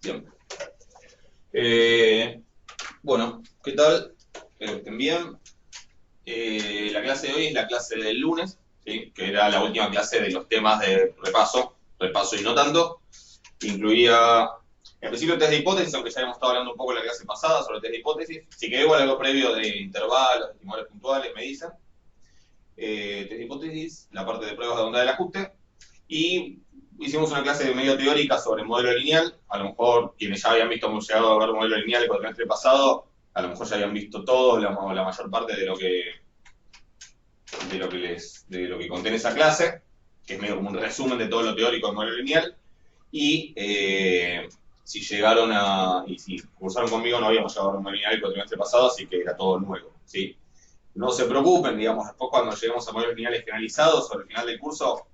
Bien. Bueno, ¿qué tal? Espero que estén bien. La clase de hoy es la clase del lunes, ¿sí? Que era la última clase de los temas de repaso y no tanto. Incluía, en principio, test de hipótesis, aunque ya hemos estado hablando un poco en la clase pasada sobre test de hipótesis. Si quedó igual algo previo de intervalos, de estimadores puntuales, me dicen. Test de hipótesis, la parte de pruebas de onda del ajuste. Y hicimos una clase de medio teórica sobre modelo lineal. A lo mejor quienes ya habían visto, hemos llegado a ver modelo lineal el cuatrimestre pasado, a lo mejor ya habían visto todo, la mayor parte de lo que contiene esa clase, que es medio como un resumen de todo lo teórico del modelo lineal. Y si llegaron y si cursaron conmigo, no habíamos llegado a un modelo lineal el cuatrimestre pasado, así que era todo nuevo, ¿sí? No se preocupen, digamos, después cuando lleguemos a modelos lineales generalizados sobre el final del curso,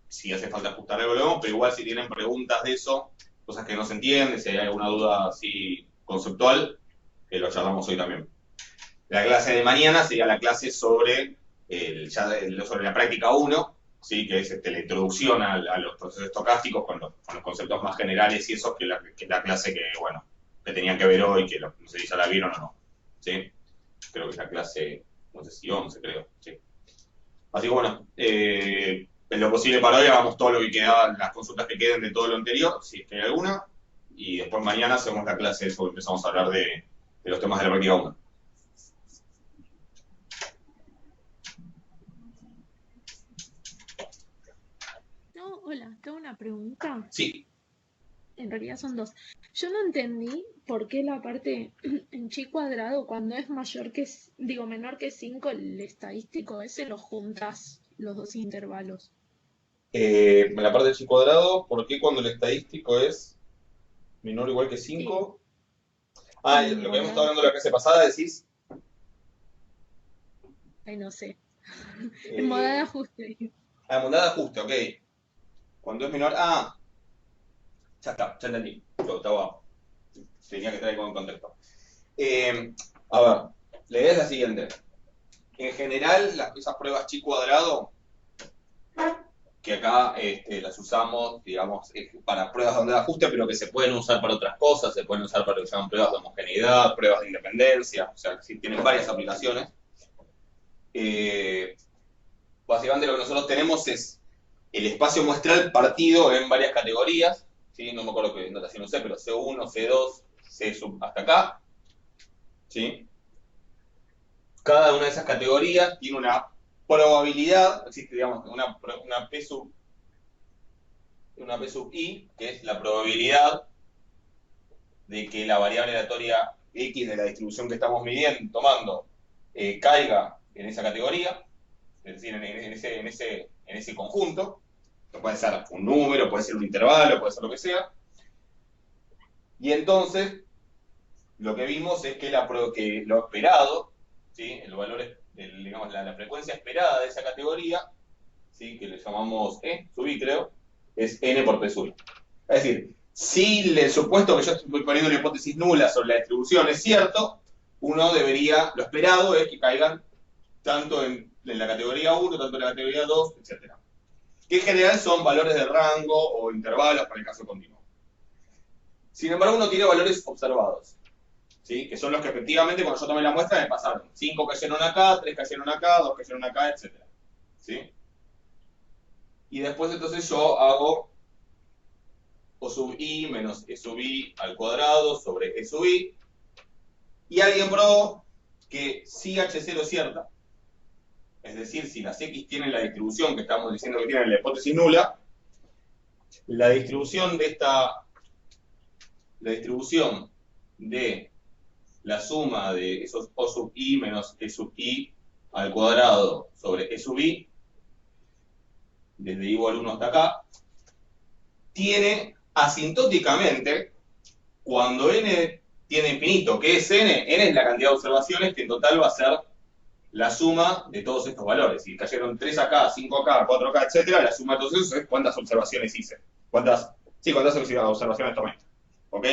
si hace falta ajustar algo, lo vemos, pero igual si tienen preguntas de eso, cosas que no se entienden, si hay alguna duda así conceptual, lo charlamos hoy también. La clase de mañana sería la clase sobre, sobre la práctica 1, ¿sí? Que es la introducción a los procesos estocásticos con los conceptos más generales y eso, que es la clase que, bueno, que tenían que ver hoy, que no sé si ya la vieron o no. ¿Sí? Creo que es la clase, no sé si 11, creo. ¿Sí? Así que bueno, en lo posible para hoy hagamos todo lo que queda, las consultas que queden de todo lo anterior, si es que hay alguna, y después mañana hacemos la clase sobre empezamos a hablar de los temas de la práctica 1. No, hola, tengo una pregunta. Sí, En realidad son dos. Yo no entendí por qué la parte en chi cuadrado, cuando es mayor que, digo, menor que 5 el estadístico ese lo juntas los dos intervalos. en la parte del chi cuadrado, ¿por qué cuando el estadístico es menor o igual que Sí, 5? en Lo que hemos estado modalidad de hablando la ajuste. clase pasada, decís, Ay, no sé. En modalidad de eh, ajuste. mondad de ajuste, ok. Cuando es menor, ya entendí. Estaba, tenía que estar ahí con contexto. Eh, a ver, la idea es la siguiente. En general, esas pruebas chi cuadrado, que acá las usamos, digamos, para pruebas de onda de ajuste, pero que se pueden usar para otras cosas, se pueden usar para lo que llaman pruebas de homogeneidad, pruebas de independencia, o sea, sí, tienen varias aplicaciones. Eh, Básicamente lo que nosotros tenemos es el espacio muestral partido en varias categorías, ¿sí? No me acuerdo qué notación usé, pero C1, C2, C sub hasta acá, ¿sí? Cada una de esas categorías tiene una probabilidad, existe, digamos, una P sub I, que es la probabilidad de que la variable aleatoria X de la distribución que estamos midiendo, tomando, caiga en esa categoría, es decir, en ese conjunto, que puede ser un número, puede ser un intervalo, puede ser lo que sea, y entonces lo que vimos es que lo esperado, ¿sí? El valor, digamos, la frecuencia esperada de esa categoría, ¿sí? Que le llamamos E sub I, creo, es N por P sub I. Es decir, si el supuesto que yo estoy poniendo una hipótesis nula sobre la distribución es cierto, lo esperado es que caigan tanto en la categoría 1, tanto en la categoría 2, etcétera. Que en general son valores de rango o intervalos para el caso continuo. Sin embargo, uno tiene valores observados, ¿sí? Que son los que efectivamente cuando yo tomé la muestra me pasaron. 5 cayeron acá, 3 cayeron acá, 2 cayeron acá, etcétera. ¿Sí? Y después entonces yo hago O sub I menos E sub I al cuadrado sobre E sub I. Y alguien probó que si H0 es cierta, es decir, si las X tienen la distribución que estamos diciendo que tienen la hipótesis nula, la distribución de la suma de esos O sub I menos E sub I al cuadrado sobre E sub I, desde I igual 1 hasta acá, tiene asintóticamente, cuando n tiene infinito, ¿qué es n? N es la cantidad de observaciones que en total va a ser la suma de todos estos valores. Si cayeron 3 acá, 5 acá, 4 acá, etcétera, la suma de todos esos es cuántas observaciones hice. ¿Cuántas observaciones tomé? ¿Ok?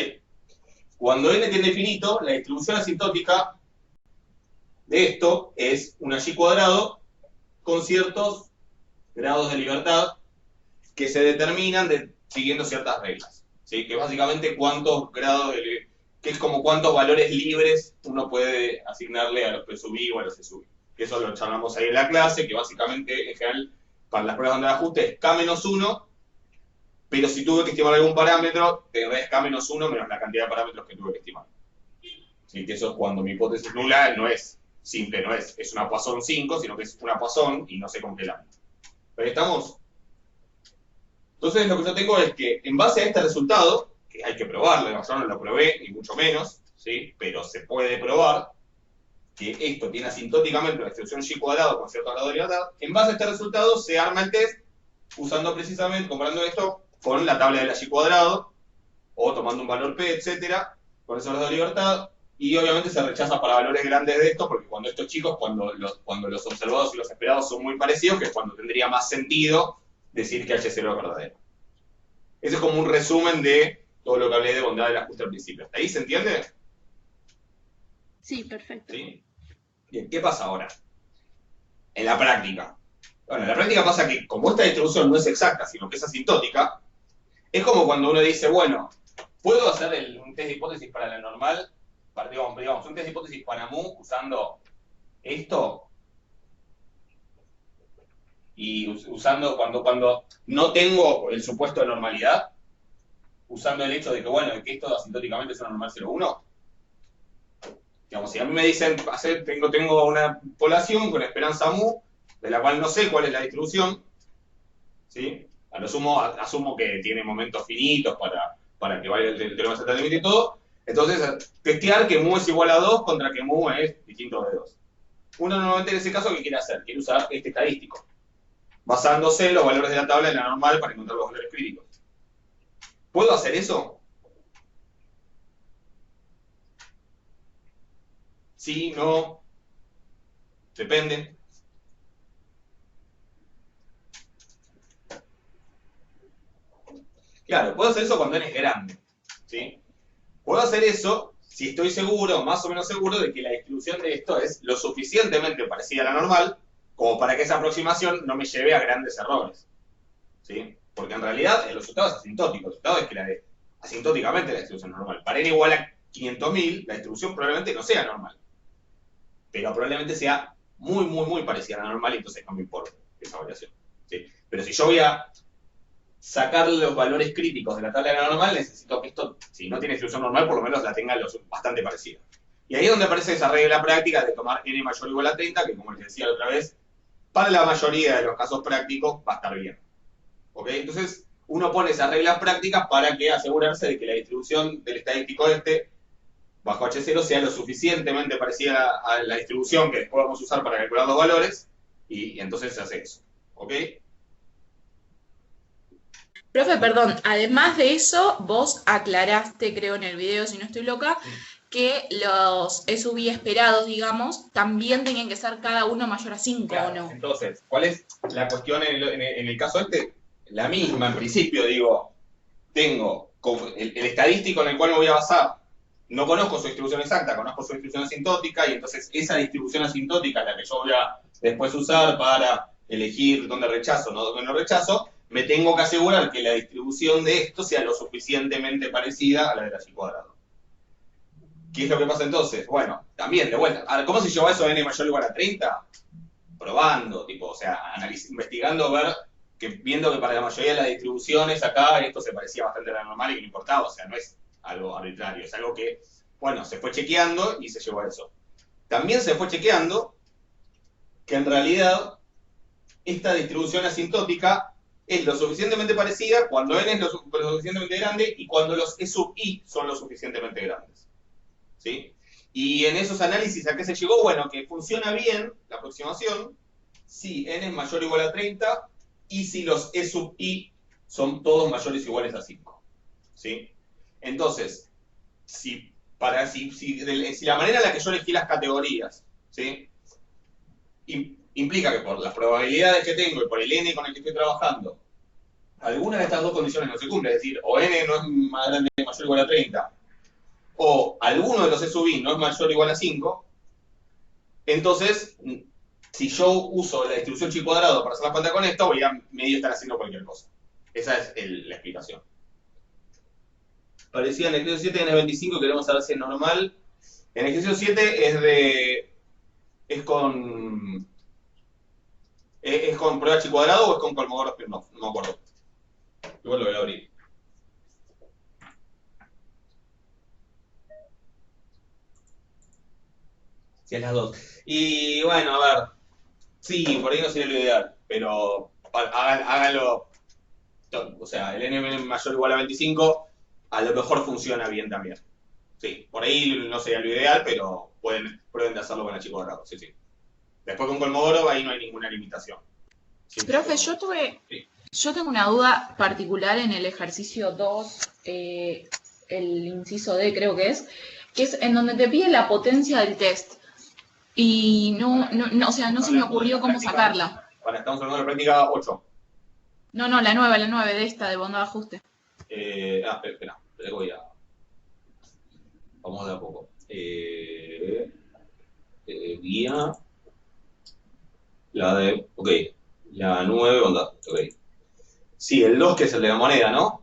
Cuando n tiene infinito, la distribución asintótica de esto es una y cuadrado con ciertos grados de libertad que se determinan siguiendo ciertas reglas. ¿sí? Que básicamente cuántos grados, que es como cuántos valores libres uno puede asignarle a los P sub i o a los E sub i. Que eso lo charlamos ahí en la clase, que básicamente, en general, para las pruebas de ajuste es K-1, pero si tuve que estimar algún parámetro, tendré K-1 menos la cantidad de parámetros que tuve que estimar. ¿Sí? Que eso es cuando mi hipótesis nula no es simple, no es una Poisson 5, sino que es una Poisson y no sé con qué lámina. ¿Pero estamos? Entonces lo que yo tengo es que en base a este resultado, que hay que probarlo, yo no lo probé, ni mucho menos, ¿sí? Pero se puede probar que esto tiene asintóticamente una distribución y cuadrado con cierto grado de libertad, en base a este resultado se arma el test usando precisamente, comparando esto con la tabla del y cuadrado, o tomando un valor p, etcétera, con ese grado de libertad, y obviamente se rechaza para valores grandes de esto, porque cuando estos chicos, cuando los observados y los esperados son muy parecidos, que es cuando tendría más sentido decir que H0 es verdadero. Ese es como un resumen de todo lo que hablé de bondad del ajuste al principio. ¿Hasta ahí se entiende? Sí, perfecto. ¿Sí? Bien, ¿qué pasa ahora? En la práctica. Bueno, en la práctica pasa que como esta distribución no es exacta, sino que es asintótica, es como cuando uno dice, bueno, ¿puedo hacer un test de hipótesis para la normal? Digamos, un test de hipótesis para mu usando esto y usando cuando no tengo el supuesto de normalidad, usando el hecho de que, bueno, que esto asintóticamente es una normal 0,1. Digamos, si a mí me dicen, tengo una población con esperanza mu, de la cual no sé cuál es la distribución, ¿sí? A lo sumo, asumo que tiene momentos finitos para que vaya el teorema Z límite y todo. Entonces, testear que mu es igual a 2 contra que mu es distinto de 2. Uno normalmente en ese caso, ¿qué quiere hacer? Quiere usar este estadístico, basándose en los valores de la tabla de la normal para encontrar los valores críticos. ¿Puedo hacer eso? Sí, no, depende. Claro, puedo hacer eso cuando n es grande, ¿sí? Puedo hacer eso si estoy seguro, más o menos seguro, de que la distribución de esto es lo suficientemente parecida a la normal como para que esa aproximación no me lleve a grandes errores, ¿sí? Porque en realidad el resultado es asintótico. El resultado es que asintóticamente la distribución es normal. Para n igual a 500.000, la distribución probablemente no sea normal, pero probablemente sea muy, muy, muy parecida a la normal y entonces no me importa esa variación, ¿sí? Pero si yo voy a sacar los valores críticos de la tabla de la normal, necesito que esto, si no tiene distribución normal, por lo menos la tenga bastante parecida. Y ahí es donde aparece esa regla práctica de tomar n mayor o igual a 30, que como les decía la otra vez, para la mayoría de los casos prácticos va a estar bien. ¿Ok? Entonces, uno pone esas reglas prácticas para que asegurarse de que la distribución del estadístico bajo H0 sea lo suficientemente parecida a la distribución que después vamos a usar para calcular los valores, y entonces se hace eso. ¿Ok? Profe, perdón, además de eso, vos aclaraste, creo en el video, si no estoy loca, que los SUV esperados, digamos, también tenían que ser cada uno mayor a 5, Claro, ¿o no? entonces, ¿cuál es la cuestión en el caso este? La misma, en principio, digo, tengo el estadístico en el cual me voy a basar. No conozco su distribución exacta, conozco su distribución asintótica, y entonces esa distribución asintótica es la que yo voy a después usar para elegir dónde rechazo, no dónde no rechazo. Me tengo que asegurar que la distribución de esto sea lo suficientemente parecida a la de la y cuadrado. ¿Qué es lo que pasa entonces? Bueno, también, de vuelta, ¿cómo se llevó eso a n mayor o igual a 30? Probando, tipo, o sea, investigando, viendo que para la mayoría de las distribuciones acá esto se parecía bastante a la normal y que no importaba, o sea, no es algo arbitrario, es algo que, bueno, se fue chequeando y se llevó a eso. También se fue chequeando que en realidad esta distribución asintótica es lo suficientemente parecida cuando n es lo suficientemente grande y cuando los E sub i son lo suficientemente grandes. ¿Sí? Y en esos análisis, ¿a qué se llegó? Bueno, que funciona bien la aproximación si n es mayor o igual a 30 y si los E sub i son todos mayores o iguales a 5. ¿Sí? Entonces, si la manera en la que yo elegí las categorías, ¿sí? Implica que por las probabilidades que tengo y por el n con el que estoy trabajando, alguna de estas dos condiciones no se cumple, es decir, o n no es más grande o mayor o igual a 30, o alguno de los E sub i no es mayor o igual a 5, entonces, si yo uso la distribución chi cuadrado para hacer la cuenta con esto, voy a medio estar haciendo cualquier cosa. Esa es la explicación. parecida en ejercicio 7 y en el 25, queremos saber si es normal. En ejercicio 7 es con prueba H cuadrado o es con Kolmogorov Smirnov, no me acuerdo. Igual lo voy a abrir. Si es las dos. Y bueno, a ver, sí, por ahí no sería lo ideal, pero háganlo. O sea, el n mayor o igual a 25, a lo mejor funciona bien también. Sí, por ahí no sería lo ideal, pero prueben de hacerlo con H cuadrado, sí, sí. Después con Kolmogorov ahí no hay ninguna limitación. Sí, Profe, sí. yo tengo una duda particular en el ejercicio 2, el inciso D creo que es en donde te pide la potencia del test. Y o sea, no se me ocurrió cómo sacarla. Vale, estamos hablando de la práctica 8. No, la 9 de esta, de bondad de ajuste. Espera, vamos de a poco. Guía. Ok, la 9, bondad, ok. Sí, el 2 que es el de la moneda, ¿no?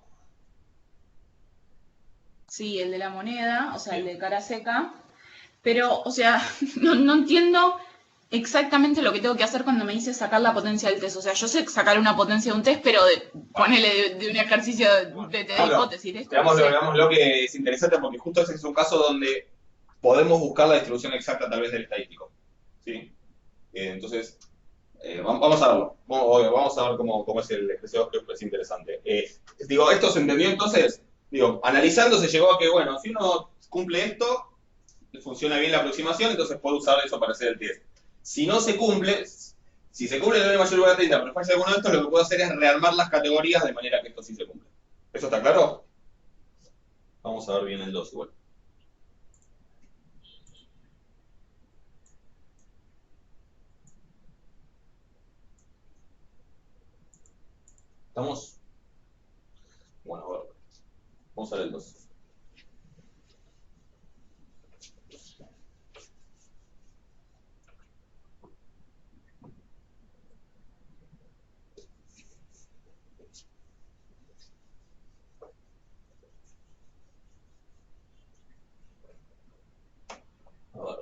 Sí, el de la moneda, o sea, el de cara seca. Pero, o sea, no entiendo exactamente lo que tengo que hacer cuando me dice sacar la potencia del test. O sea, yo sé sacar una potencia de un test, pero ponele de un ejercicio de hipótesis. Veámoslo que es interesante porque justo ese es un caso donde podemos buscar la distribución exacta a través del estadístico. ¿Sí? Entonces, vamos a verlo. Vamos a ver cómo es el ejercicio, que es interesante. Esto se entendió entonces. Analizando se llegó a que, bueno, si uno cumple esto, funciona bien la aproximación, entonces puedo usar eso para hacer el test. Si no se cumple, si se cumple el n mayor o igual a 30, pero falla alguno de estos, lo que puedo hacer es rearmar las categorías de manera que esto sí se cumple. ¿Eso está claro? Vamos a ver bien el 2 igual. ¿Estamos? Bueno, a ver. Vamos a ver el 2. A ver.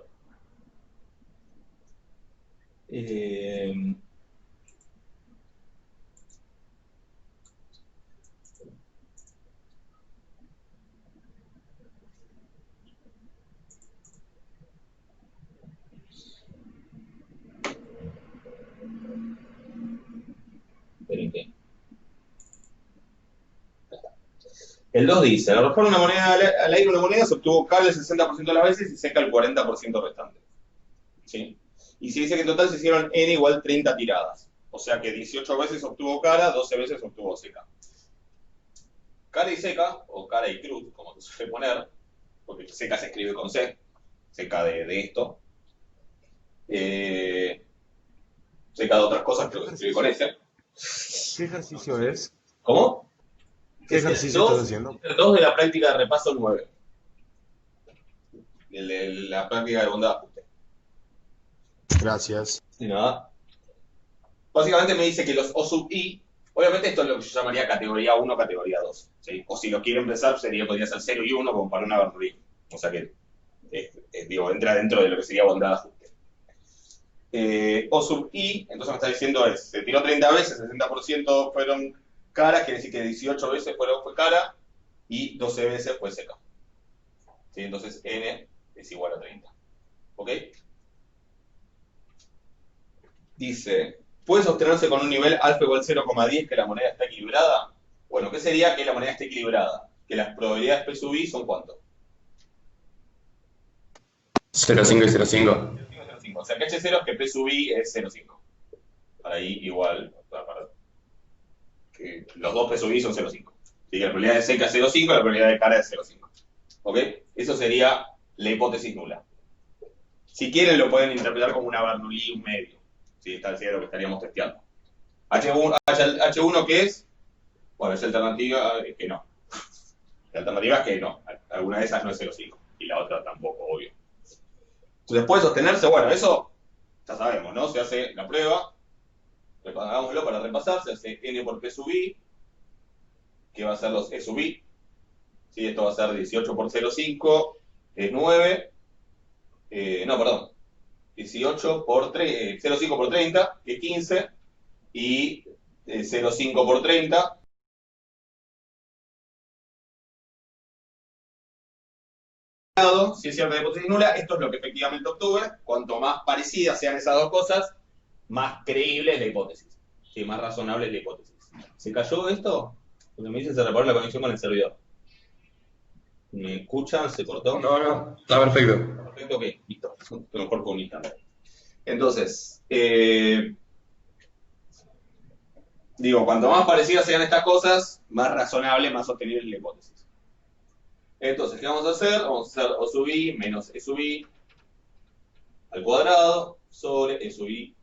El 2 dice, al arrojar una moneda al aire una moneda se obtuvo K el 60% de las veces y seca el 40% restante. ¿Sí? Y se dice que en total se hicieron N igual 30 tiradas. O sea que 18 veces obtuvo cara, 12 veces obtuvo seca. Cara y seca, o cara y cruz, como se suele poner, porque seca se escribe con C, seca de esto. Seca de otras cosas, creo que se escribe con S. ¿Qué ejercicio es? ¿Cómo? ¿Qué ejercicio estás haciendo? El 2 de la práctica de repaso 9. El de la práctica de bondad de ajuste. Gracias. Y nada. Básicamente me dice que los O sub I, obviamente esto es lo que yo llamaría categoría 1, categoría 2. ¿Sí? O si lo quiero empezar, podría ser 0 y 1 como para una Bernoulli. O sea que, entra dentro de lo que sería bondad de ajuste. O sub I, entonces me está diciendo se tiró 30 veces, 60% fueron cara, quiere decir que 18 veces fue cara y 12 veces fue seca. ¿Sí? Entonces N es igual a 30. ¿Ok? Dice, ¿puede sostenerse con un nivel alfa igual 0,10 que la moneda está equilibrada? Bueno, ¿qué sería que la moneda esté equilibrada? Que las probabilidades P sub I son ¿cuánto? 0,5 y 0,5. O sea, que H0 es que P sub I es 0,5. Ahí igual, que los dos P sub I son 0,5. Si la probabilidad de seca es 0,5, la probabilidad de cara es 0,5. ¿Ok? Eso sería la hipótesis nula. Si quieren lo pueden interpretar como una Bernoulli un medio. ¿Sí? Está el lo que estaríamos testeando. H1 ¿qué es? Bueno, es alternativa que no. La alternativa es que no. Alguna de esas no es 0,5. Y la otra tampoco, obvio. Entonces, ¿puede sostenerse? Bueno, eso ya sabemos, ¿no? Se hace la prueba. Hagámoslo para repasar. Se hace N por P sub I, que va a ser los E sub I. ¿sí? Esto va a ser 18 por 0,5, es 9. No, perdón. 18 por 0,5 por 30, que es 15. Y 0,5 por 30. Si es cierta la hipótesis nula, esto es lo que efectivamente obtuve. Cuanto más parecidas sean esas dos cosas, más creíble es la hipótesis. Sí, más razonable es la hipótesis. ¿Se cayó esto? Porque me dicen se reparó la conexión con el servidor. ¿Me escuchan? ¿Se cortó? No, está perfecto. Perfecto, ok, listo. Mejor por un instante. Entonces, digo, cuanto más parecidas sean estas cosas, más razonable, más sostenible es la hipótesis. Entonces, ¿qué vamos a hacer? Vamos a hacer O sub i menos E sub i al cuadrado sobre E sub i.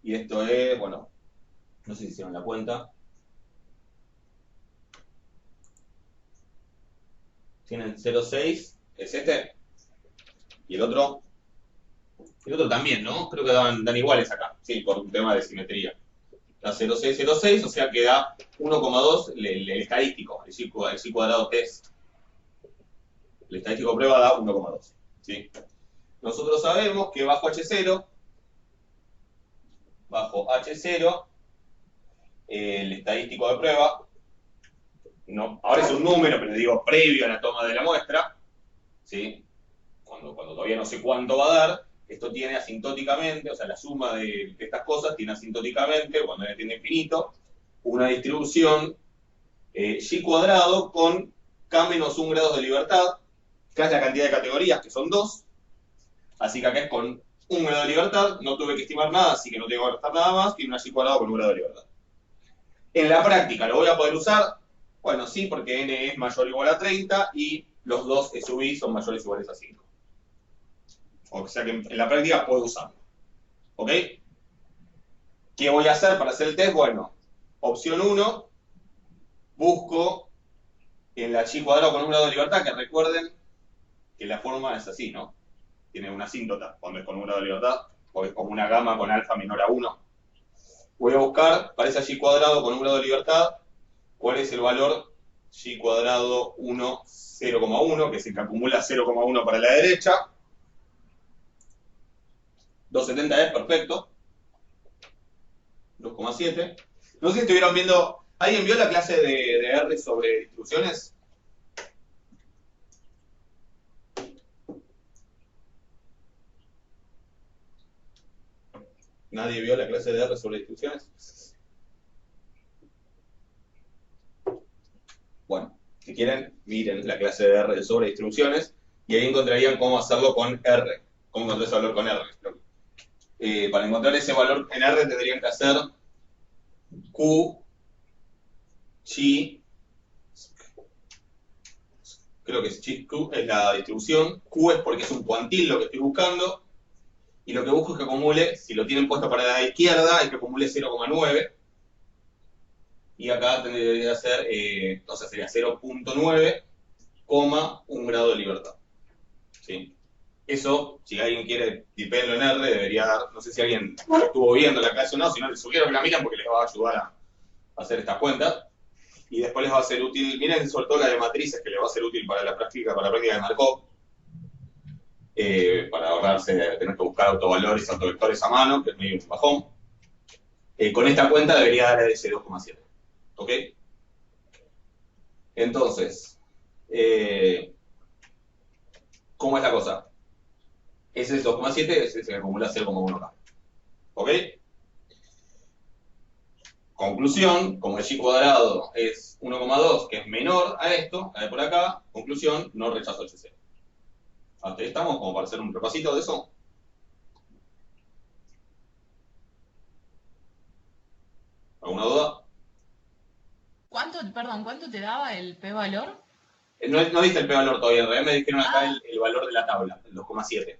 Y esto es, bueno, no sé si hicieron la cuenta. Tienen 0,6, es este. Y el otro también, ¿no? Creo que dan iguales acá, sí, por un tema de simetría. Da 0,6, 0,6, o sea que da 1,2 el estadístico, el y cuadrado test. El estadístico prueba da 1,2. ¿Sí? Nosotros sabemos que bajo H0, el estadístico de prueba, no, ahora es un número, pero digo previo a la toma de la muestra, ¿sí? Cuando todavía no sé cuánto va a dar, esto tiene asintóticamente, o sea, la suma de estas cosas tiene asintóticamente, cuando n tiene infinito, una distribución y cuadrado con k menos 1 grados de libertad, que es la cantidad de categorías, que son 2, así que acá es con 1 grado de libertad, no tuve que estimar nada, así que no tengo que gastar nada más, tiene una y cuadrado con 1 grado de libertad. En la práctica, ¿lo voy a poder usar? Bueno, sí, porque n es mayor o igual a 30 y los dos E sub i son mayores o iguales a 5. O sea que en la práctica puedo usarlo. ¿Ok? ¿Qué voy a hacer para hacer el test? Bueno, opción 1, busco en la y cuadrado con 1 grado de libertad, que recuerden que la forma es así, ¿no? Tiene una asíntota cuando es con 1 grado de libertad, porque es como una gama con alfa menor a 1. Voy a buscar para esa y cuadrado con 1 grado de libertad cuál es el valor y cuadrado 1, 0,1, que es el que acumula 0,1 para la derecha. 270 es perfecto. 2,7. No sé si estuvieron viendo. ¿Alguien vio la clase de R sobre distribuciones? ¿Nadie vio la clase de R sobre distribuciones? Bueno, si quieren, miren la clase de R sobre distribuciones y ahí encontrarían cómo hacerlo con R. Cómo encontrar ese valor con R. Para encontrar ese valor en R tendrían que hacer Q, chi, creo que es chi, Q es la distribución, Q es porque es un cuantil lo que estoy buscando, y lo que busco es que acumule, si lo tienen puesto para la izquierda, es que acumule 0,9, y acá tendría que ser, o sea, sería 0,9, 1 grado de libertad. ¿Sí? Eso, si alguien quiere tipenlo en R, debería dar, no sé si alguien estuvo viendo la clase o no, si no les sugiero que la miren porque les va a ayudar a hacer estas cuentas. Y después les va a ser útil, miren sobre todo la de matrices, que les va a ser útil para la práctica de Markov, para ahorrarse de tener que buscar autovalores, autovectores a mano, que es medio un bajón. Con esta cuenta debería dar ese 2,7. ¿Ok? Entonces, ¿cómo es la cosa? Ese es 2,7, ese se acumula 0,1 acá. ¿Ok? Conclusión, como el y cuadrado es 1,2, que es menor a esto, a de por acá, conclusión, no rechazo el C0. Hasta ahí estamos, como para hacer un repasito de eso. ¿Alguna duda? ¿Cuánto te daba el p-valor? No diste el p-valor todavía, en realidad me dijeron acá el valor de la tabla, el 2,7.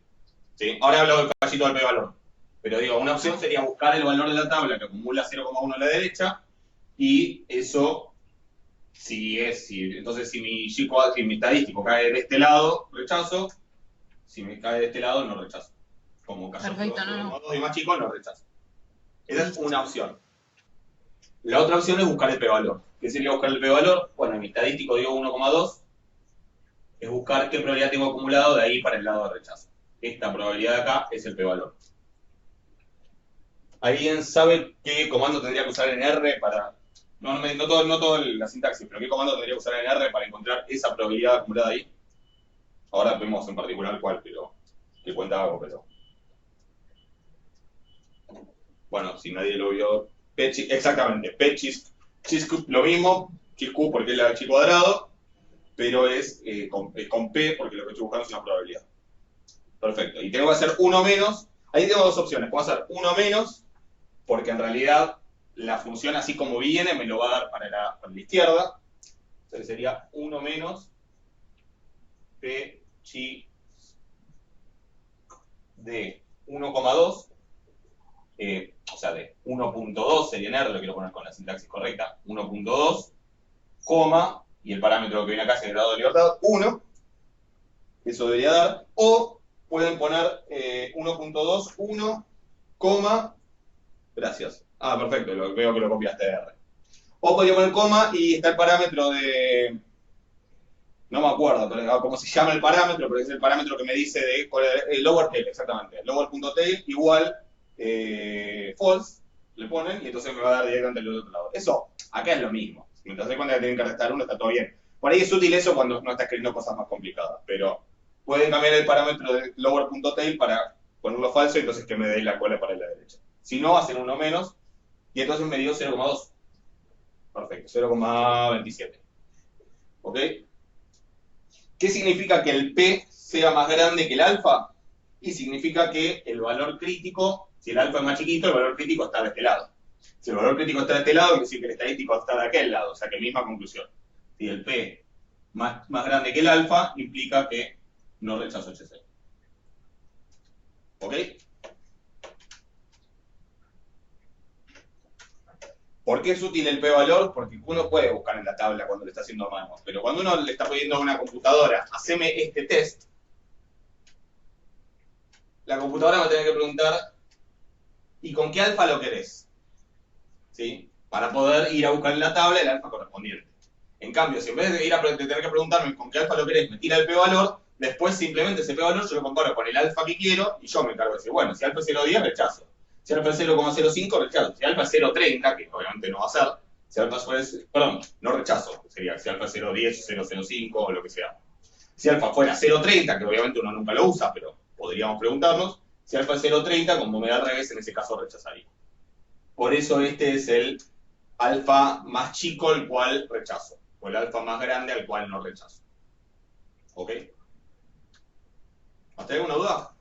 ¿Sí? Ahora hablo del cachito del p-valor. Pero digo, una opción sería buscar el valor de la tabla que acumula 0,1 a la derecha, y eso, entonces si mi estadístico cae de este lado, rechazo. Si me cae de este lado, no rechazo. Como caso Perfecto, no. y más chico, no rechazo. Esa es una opción. La otra opción es buscar el p-valor. ¿Qué sería buscar el p-valor? Bueno, mi estadístico dio 1,2, es buscar qué probabilidad tengo acumulado de ahí para el lado de rechazo. Esta probabilidad de acá es el p-valor. ¿Alguien sabe qué comando tendría que usar en R para... No todo la sintaxis, pero qué comando tendría que usar en R para encontrar esa probabilidad acumulada ahí? Ahora vemos en particular cuál, pero qué cuenta hago, pero... Bueno, si nadie lo vio... Exactamente, P-Chisq, lo mismo, Chisq porque es la chi cuadrado, pero es con P porque lo que estoy buscando es una probabilidad. Perfecto, y tengo que hacer 1 menos, ahí tengo dos opciones, puedo hacer 1 menos, porque en realidad la función así como viene me lo va a dar para la izquierda, entonces sería 1 menos P chi de 1,2, o sea, de 1.2 sería en R, lo quiero poner con la sintaxis correcta, 1.2, coma, y el parámetro que viene acá es el grado de libertad, 1, eso debería dar, o pueden poner 1.2, 1, coma, gracias, perfecto, veo que lo copiaste de R. O podría poner coma y está el parámetro de... No me acuerdo cómo se llama el parámetro, pero es el parámetro que me dice de el lower tail, exactamente. Lower.tail igual false, le ponen, y entonces me va a dar directamente el otro lado. Eso, acá es lo mismo. Mientras se cuenta que tienen que restar uno, está todo bien. Por ahí es útil eso cuando no está escribiendo cosas más complicadas, pero pueden cambiar el parámetro de lower.tail para ponerlo falso y entonces que me dé la cola para la derecha. Si no, hacen uno menos, y entonces me dio 0,2. Perfecto, 0,27. ¿Ok? ¿Qué significa que el P sea más grande que el alfa? Y significa que el valor crítico, si el alfa es más chiquito, el valor crítico está de este lado. Si el valor crítico está de este lado, quiere decir que el estadístico está de aquel lado. O sea, que misma conclusión. Si el P más grande que el alfa, implica que no rechazo HC. ¿Ok? ¿Por qué es útil el p-valor? Porque uno puede buscar en la tabla cuando le está haciendo a mano, pero cuando uno le está pidiendo a una computadora, haceme este test, la computadora va a tener que preguntar, ¿y con qué alfa lo querés? ¿Sí? Para poder ir a buscar en la tabla el alfa correspondiente. En cambio, si en vez de tener que preguntarme con qué alfa lo querés, me tira el p-valor, después simplemente ese p-valor yo lo comparo con el alfa que quiero y yo me encargo de decir, bueno, si alfa es 0,10, rechazo. Si alfa es 0,05, rechazo. Si alfa es 0,30, que obviamente no va a ser, si alfa es, perdón, no rechazo, sería si alfa es 0,10, 0,05 o lo que sea. Si alfa fuera 0,30, que obviamente uno nunca lo usa, pero podríamos preguntarnos, si alfa es 0,30, como me da al revés, en ese caso rechazaría. Por eso este es el alfa más chico, el cual rechazo, o el alfa más grande, al cual no rechazo. ¿Ok? ¿Hasta ahí alguna duda?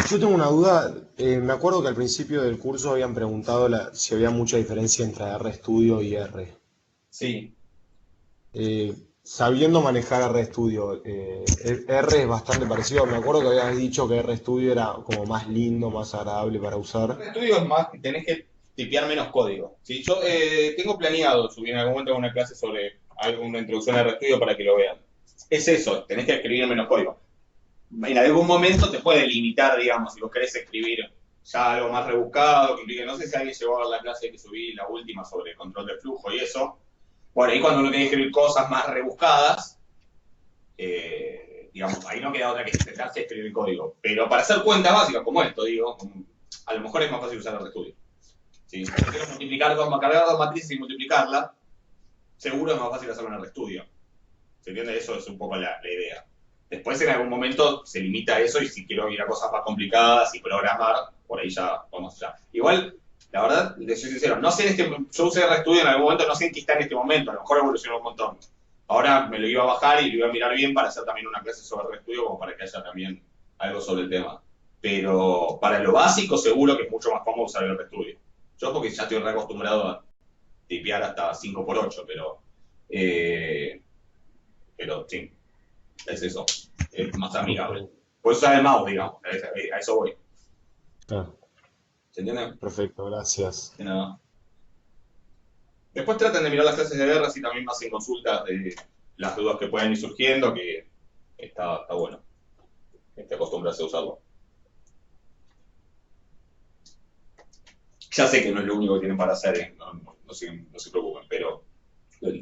Yo tengo una duda. Me acuerdo que al principio del curso habían preguntado si había mucha diferencia entre RStudio y R. Sí. Sabiendo manejar RStudio, R es bastante parecido. Me acuerdo que habías dicho que RStudio era como más lindo, más agradable para usar. RStudio es más, tenés que tipear menos código. ¿Sí? Yo tengo planeado subir en algún momento una clase sobre alguna introducción a RStudio para que lo vean. Es eso, tenés que escribir menos código. En algún momento te puede limitar, digamos, si vos querés escribir ya algo más rebuscado, que implique, no sé si alguien llegó a ver la clase que subí, la última, sobre control de flujo y eso. Bueno, ahí cuando uno tiene que escribir cosas más rebuscadas, digamos, ahí no queda otra que sentarse a escribir código. Pero para hacer cuentas básicas como esto, digo, a lo mejor es más fácil usar RStudio. Si quiero cargar dos matrices y multiplicarlas, seguro es más fácil hacerlo en RStudio. ¿Se entiende? Eso es un poco la idea. Después en algún momento se limita a eso y si quiero ir a cosas más complicadas y programar, por ahí ya vamos allá. Igual, la verdad, les soy sincero, no sé yo usé RStudio en algún momento, no sé en qué está en este momento, a lo mejor evolucionó un montón. Ahora me lo iba a bajar y lo iba a mirar bien para hacer también una clase sobre RStudio como para que haya también algo sobre el tema. Pero para lo básico seguro que es mucho más cómodo usar el RStudio. Yo porque ya estoy reacostumbrado a tipear hasta 5x8, pero sí. Es eso, es más amigable. Puedes usar el mouse, digamos, a eso voy. ¿Se entiende? Perfecto, gracias. De nada. Después traten de mirar las clases de guerra, así también hacen consultas de las dudas que pueden ir surgiendo, que está bueno. Acostumbrarse a usarlo. Ya sé que no es lo único que tienen para hacer, no no se preocupen, pero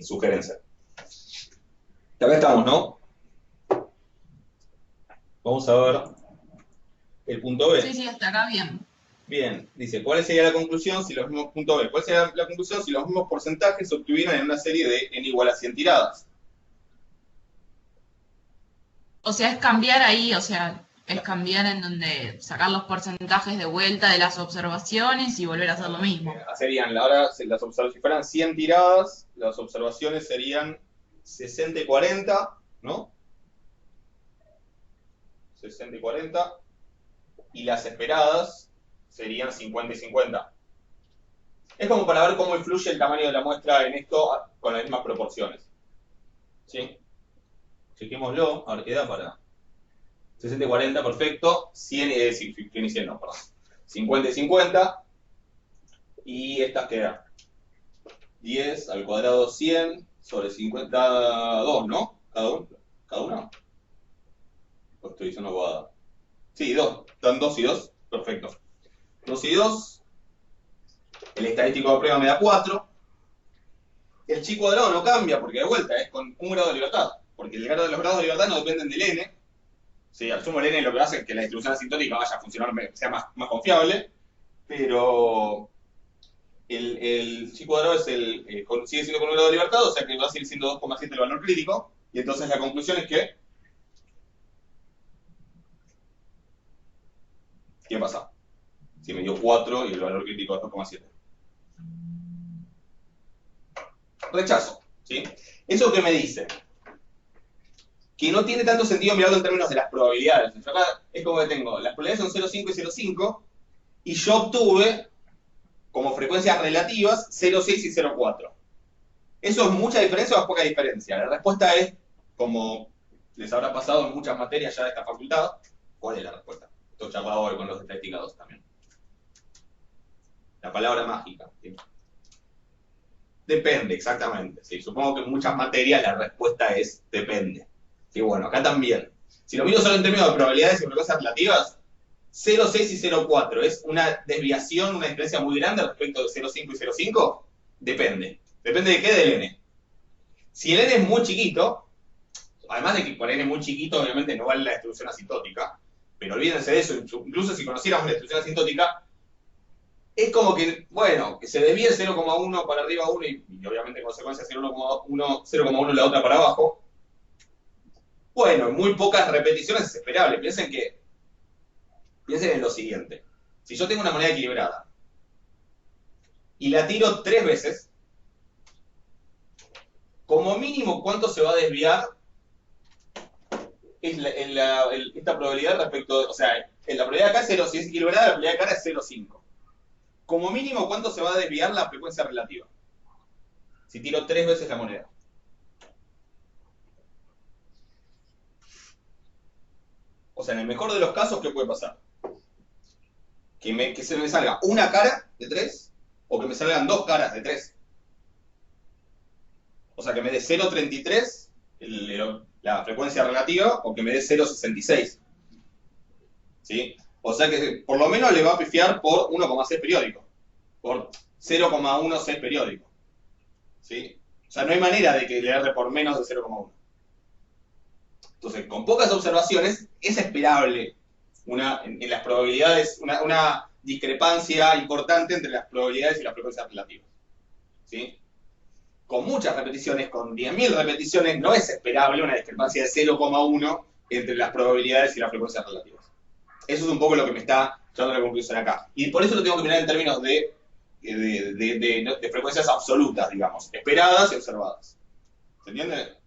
sugerencia. Acá estamos, ¿no? Vamos a ver el punto B. Sí, hasta acá bien. Bien, dice, ¿cuál sería la conclusión si los mismos, punto B, ¿cuál sería la conclusión si los mismos porcentajes se obtuvieran en una serie de n igual a 100 tiradas? O sea, es cambiar ahí, o sea, es cambiar en donde sacar los porcentajes de vuelta de las observaciones y volver a hacer lo mismo. Serían, ahora, si fueran 100 tiradas, las observaciones serían 60 y 40, ¿no? 60 y 40. Y las esperadas serían 50 y 50. Es como para ver cómo influye el tamaño de la muestra en esto con las mismas proporciones. ¿Sí? Chequémoslo, a ver qué da para 60 y 40, perfecto. 100 y 100, no, perdón. 50 y 50. Y estas quedan 10 al cuadrado 100 sobre 52, ¿no? Cada uno. Pues estoy diciendo bobada. Sí, 2. Dan 2 y 2. Perfecto. 2 y 2. El estadístico de prueba me da 4. El chi cuadrado no cambia porque de vuelta es con un grado de libertad. Porque los grados de libertad no dependen del n. Sí, al sumo el n lo que hace es que la distribución asintótica vaya a funcionar, sea más confiable. Pero el chi cuadrado es sigue siendo con un grado de libertad, o sea que va a seguir siendo 2,7 el valor crítico. Y entonces la conclusión es que... ¿Qué pasa? Si me dio 4 y el valor crítico es 2,7. Rechazo, ¿sí? ¿Eso qué me dice? Que no tiene tanto sentido mirarlo en términos de las probabilidades. Acá es como que tengo, las probabilidades son 0,5 y 0,5, y yo obtuve, como frecuencias relativas, 0,6 y 0,4. ¿Eso es mucha diferencia o es poca diferencia? La respuesta es, como les habrá pasado en muchas materias ya de esta facultad, ¿cuál es la respuesta? Esto charlado hoy con los estadísticos también. La palabra mágica, ¿sí? Depende, exactamente. ¿Sí? Supongo que en muchas materias la respuesta es depende. Y bueno, acá también. Si lo miro solo en términos de probabilidades y frecuencias relativas, 0,6 y 0,4 es una desviación, una diferencia muy grande respecto de 0,5 y 0,5. Depende. ¿Depende de qué? Del n. Si el n es muy chiquito, además de que por n muy chiquito obviamente no vale la distribución asintótica, pero olvídense de eso, incluso si conociéramos la distribución asintótica, es como que, bueno, que se desvíe 0,1 para arriba 1 y obviamente en consecuencia 0,1 la otra para abajo. Bueno, en muy pocas repeticiones es esperable. Piensen en lo siguiente. Si yo tengo una moneda equilibrada y la tiro 3 veces, como mínimo, ¿cuánto se va a desviar esta probabilidad respecto, o sea, en la probabilidad de acá es 0, si es equilibrada, la probabilidad de acá es 0,5. Como mínimo, ¿cuánto se va a desviar la frecuencia relativa? Si tiro 3 veces la moneda. O sea, en el mejor de los casos, ¿qué puede pasar? Que se me salga una cara de 3 o que me salgan 2 caras de 3. O sea, que me dé 0,33 la frecuencia relativa o que me dé 0,66. ¿Sí? O sea que por lo menos le va a pifiar por 1,6 periódico. Por 0,16 periódico. ¿Sí? O sea, no hay manera de que le erre por menos de 0,1. Entonces, con pocas observaciones, es esperable en las probabilidades, una discrepancia importante entre las probabilidades y las frecuencias relativas. ¿Sí? Con muchas repeticiones, con 10.000 repeticiones, no es esperable una discrepancia de 0,1 entre las probabilidades y las frecuencias relativas. Eso es un poco lo que me está llevando a la conclusión acá. Y por eso lo tengo que mirar en términos de frecuencias absolutas, digamos, esperadas y observadas. ¿Se entiende?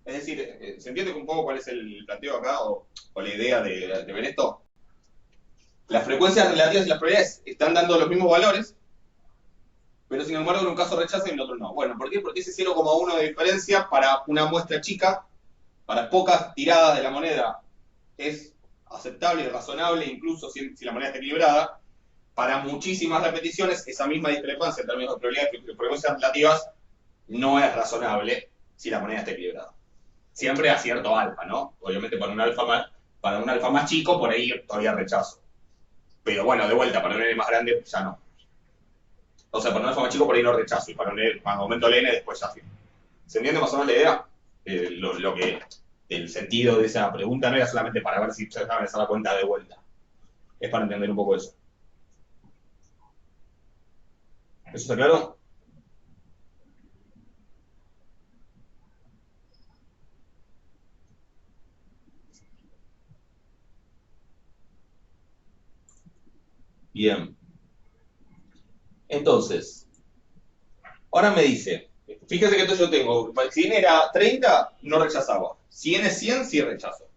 Es decir, ¿se entiende un poco cuál es el planteo acá o la idea de ver esto? Las frecuencias relativas y las probabilidades están dando los mismos valores, pero sin embargo en un caso rechaza y en el otro no. Bueno, ¿por qué? Porque ese 0,1 de diferencia para una muestra chica, para pocas tiradas de la moneda, es aceptable y razonable, incluso si la moneda está equilibrada. Para muchísimas repeticiones, esa misma discrepancia en términos de probabilidades y frecuencias relativas no es razonable si la moneda está equilibrada. Siempre a cierto alfa, ¿no? Obviamente para un alfa más chico, por ahí todavía rechazo. Pero bueno, de vuelta, para un n más grande, ya no. O sea, para un alfa más chico por ahí no rechazo, y cuando aumento el n después ya firmo. ¿Se entiende más o menos la idea? El sentido de esa pregunta no era solamente para ver si se dejaban hacer la cuenta de vuelta. Es para entender un poco eso. ¿Eso está claro? Bien. Entonces, ahora me dice, fíjese que entonces yo tengo, si n era 30, no rechazaba. Si n es 100, sí rechazo.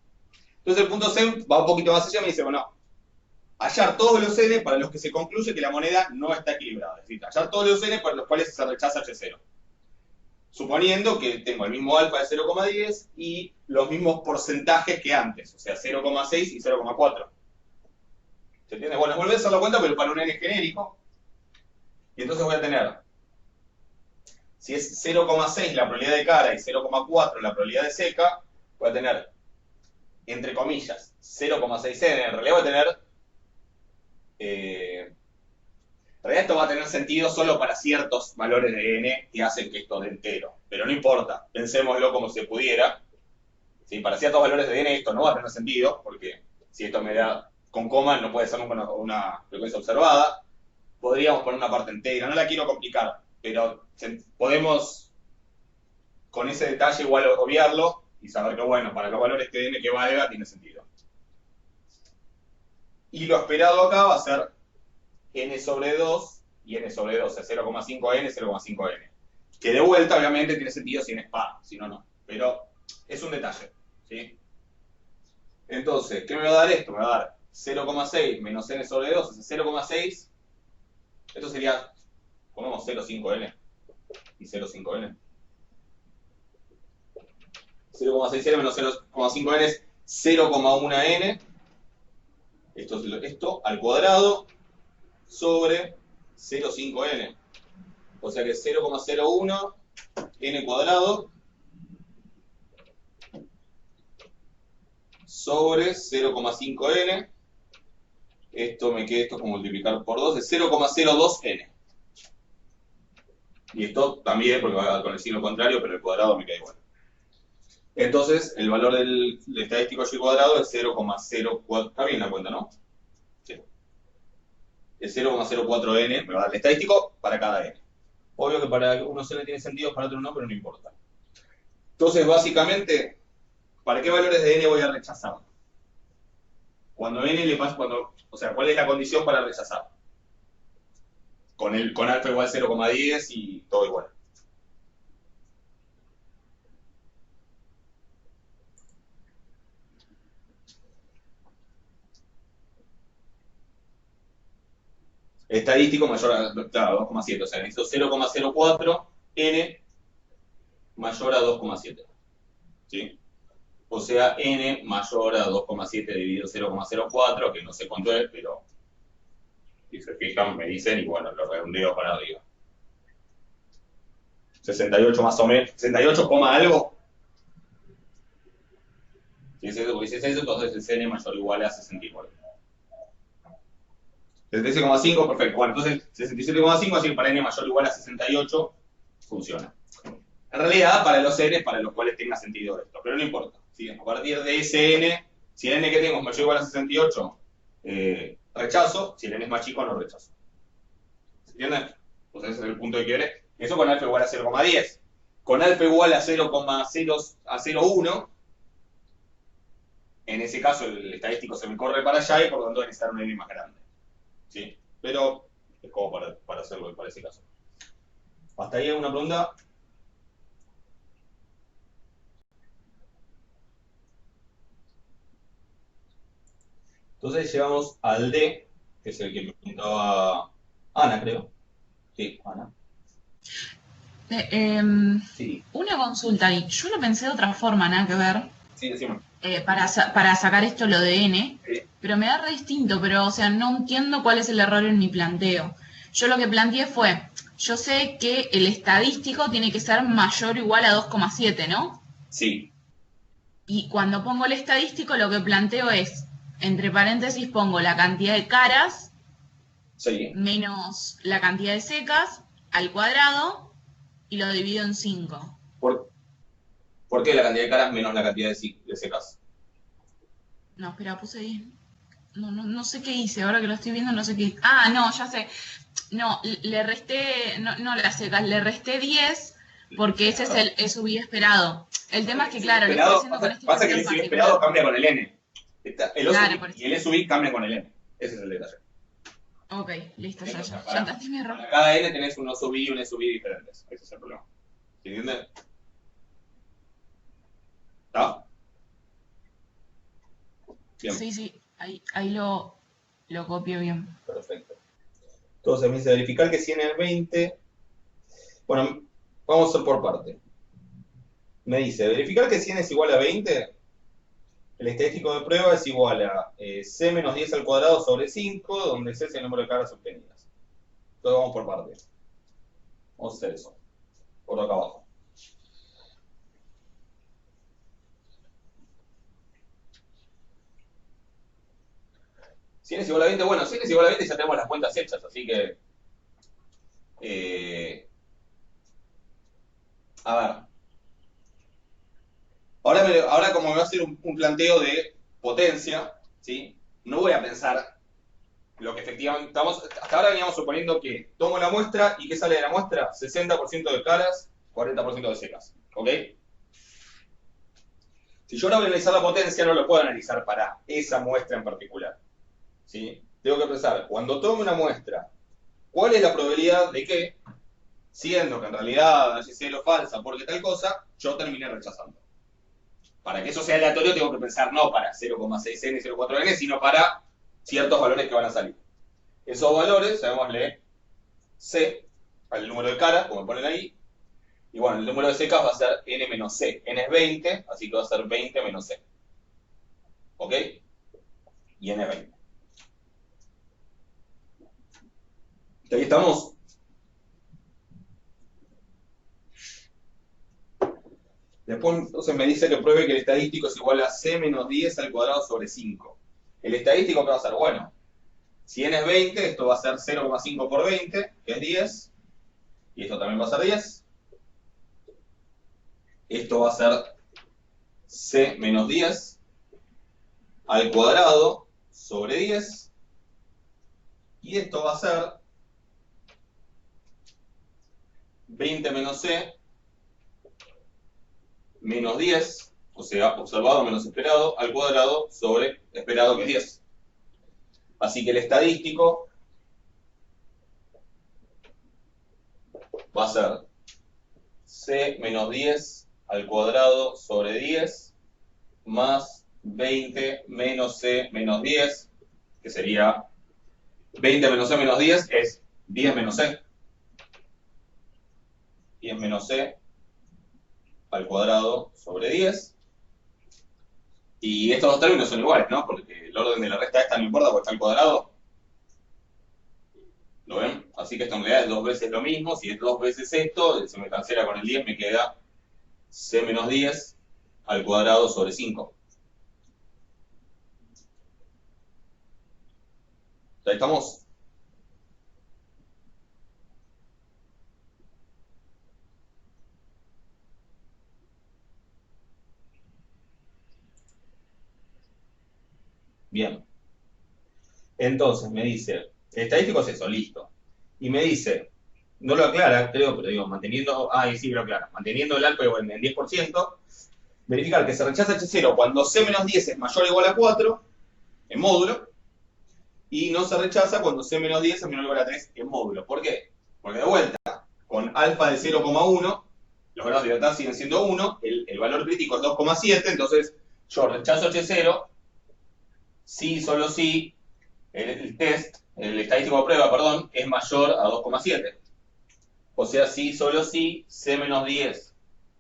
Entonces el punto C va un poquito más allá y me dice, bueno, hallar todos los n para los que se concluye que la moneda no está equilibrada. Es decir, hallar todos los n para los cuales se rechaza H0. Suponiendo que tengo el mismo alfa de 0,10 y los mismos porcentajes que antes, o sea, 0,6 y 0,4. ¿Se entiende? Bueno, volver a hacer la cuenta, pero para un n genérico. Y entonces voy a tener, si es 0,6 la probabilidad de cara y 0,4 la probabilidad de seca, voy a tener, entre comillas, 0,6n. En realidad voy a tener, en realidad esto va a tener sentido solo para ciertos valores de n que hacen que esto dé entero. Pero no importa, pensémoslo como si pudiera. ¿Sí? Para ciertos valores de n esto no va a tener sentido, porque si esto me da con coma no puede ser una frecuencia observada. Podríamos poner una parte entera, no la quiero complicar, pero podemos con ese detalle igual obviarlo y saber que, bueno, para los valores de n que valga tiene sentido. Y lo esperado acá va a ser n sobre 2 y n sobre 2, o sea, 0,5n, 0,5n. Que de vuelta, obviamente, tiene sentido si n es par, si no, no. Pero es un detalle, ¿sí? Entonces, ¿qué me va a dar esto? Me va a dar 0,6 menos n sobre 2, o sea, 0,6. Esto sería, pongamos 0,5n y 0,5n. 0,6n menos 0,5n es 0,1n. Esto al cuadrado sobre 0,5n. O sea que 0,01 n cuadrado sobre 0,5n. Esto es como multiplicar por 2, es 0,02n. Y esto también, porque va con el signo contrario, pero el cuadrado me queda igual. Entonces, el valor del estadístico y cuadrado es 0,04. Está bien la cuenta, ¿no? Sí. Es 0,04n, me va a dar el estadístico para cada n. Obvio que para unos n tiene sentido, para otros no, pero no importa. Entonces, básicamente, ¿para qué valores de n voy a rechazar? Cuando n le pasa, o sea, ¿cuál es la condición para rechazar? Con alfa igual 0,10 y todo igual. Estadístico mayor a 2,7, o sea, necesito 0,04 n mayor a 2,7. ¿Sí? O sea, n mayor a 2,7 dividido 0,04, que no sé cuánto es, pero si se fijan me dicen, y bueno, lo redondeo para arriba. 68 más o menos, 68, algo. Si es eso, porque si es eso, entonces es n mayor o igual a 69. 67,5, perfecto. Bueno, entonces 67,5, así que para n mayor o igual a 68 funciona. En realidad, para los n para los cuales tenga sentido esto, pero no importa. ¿Sí? A partir de ese n, si el n que tengo es mayor o igual a 68, rechazo. Si el n es más chico, no rechazo. ¿Se entiende? Pues ese es el punto de quiebre. Eso con alfa igual a 0,10. Con alfa igual a 0,01, en ese caso el estadístico se me corre para allá y por lo tanto voy a necesitar un n más grande. ¿Sí? Pero es como para hacerlo para ese caso. ¿Hasta ahí alguna pregunta? Entonces llegamos al D, que es el que me preguntaba Ana, creo. Sí, Ana. Sí. Una consulta ahí. Yo lo pensé de otra forma, nada que ver. Sí, decime. Para sacar esto lo de n, Sí. pero me da re distinto, pero o sea, no entiendo cuál es el error en mi planteo. Yo lo que planteé fue, yo sé que el estadístico tiene que ser mayor o igual a 2,7, ¿no? Sí. Y cuando pongo el estadístico lo que planteo es, entre paréntesis pongo la cantidad de caras Sí. menos la cantidad de secas al cuadrado y lo divido en 5. ¿Por qué la cantidad de caras menos la cantidad de secas? No, espera, puse 10. No sé qué hice, ahora que lo estoy viendo no sé qué hice. Ah, no, ya sé. No, le resté, no las secas, le resté 10 porque ese es el SUV esperado. El tema es que, claro, le estoy haciendo con este Pasa que ejemplo el en SUV particular. esperado cambia con el N. El Claro, SUV por eso. y el SUV cambian con el N. Ese es el detalle. Ok, listo, ya Entonces, entendí mi error. para cada N tenés un SUV y un SUV diferentes. Ese es el problema. ¿Se entiende? ¿Está? Bien. Sí, ahí lo copio bien. Perfecto. Entonces me dice verificar que si en el 20. Bueno, vamos a hacer por parte. Me dice verificar que 100 es igual a 20. El estadístico de prueba es igual a C menos 10 al cuadrado sobre 5, donde C es el número de caras obtenidas. Entonces vamos por parte. Vamos a hacer eso. Por acá abajo. Si n es igual a 20, bueno, si n es igual a 20 ya tenemos las cuentas hechas, así que... a ver. Ahora como me va a hacer un planteo de potencia, ¿sí? No voy a pensar lo que efectivamente estamos... Hasta ahora veníamos suponiendo que tomo la muestra y ¿qué sale de la muestra? 60% de caras, 40% de secas, ¿ok? Si yo ahora voy a analizar la potencia, no lo puedo analizar para esa muestra en particular, ¿sí? Tengo que pensar, cuando tome una muestra, ¿cuál es la probabilidad de que, siendo que en realidad es cero falsa porque tal cosa, yo termine rechazando? Para que eso sea aleatorio tengo que pensar no para 0,6n y 0,4n, sino para ciertos valores que van a salir. Esos valores, llamémosle C, al número de caras, como ponen ahí, y bueno, el número de secas va a ser n menos c. N es 20, así que va a ser 20 menos c. ¿Ok? Y n es 20. ¿Ahí estamos? Después entonces me dice que pruebe que el estadístico es igual a c menos 10 al cuadrado sobre 5. El estadístico, ¿qué va a ser? Bueno, si n es 20, esto va a ser 0,5 por 20, que es 10. Y esto también va a ser 10. Esto va a ser c menos 10 al cuadrado sobre 10. Y esto va a ser 20 menos c menos 10, o sea, observado menos esperado, al cuadrado sobre esperado, que es 10. Así que el estadístico va a ser c menos 10 al cuadrado sobre 10 más 20 menos c menos 10, que sería 20 menos c menos 10 es 10 menos c. 10 menos c al cuadrado sobre 10. Y estos dos términos son iguales, ¿no? Porque el orden de la resta esta no importa porque está al cuadrado. ¿Lo ven? Así que esto en realidad es 2 veces lo mismo. Si es 2 veces esto, se me cancela con el 10, me queda c menos 10 al cuadrado sobre 5. ¿Ahí estamos? Bien. Entonces me dice, el estadístico es eso, listo. Y me dice, no lo aclara, creo, pero digo, manteniendo, sí lo aclara, manteniendo el alfa en 10%, verificar que se rechaza H0 cuando C menos 10 es mayor o igual a 4, en módulo, y no se rechaza cuando C menos 10 es menor o igual a 3, en módulo. ¿Por qué? Porque de vuelta, con alfa de 0,1, los grados de libertad siguen siendo 1, el valor crítico es 2,7, entonces yo rechazo H0, si, solo si, el test, el estadístico de prueba, perdón, es mayor a 2,7. O sea, si, solo si, C menos 10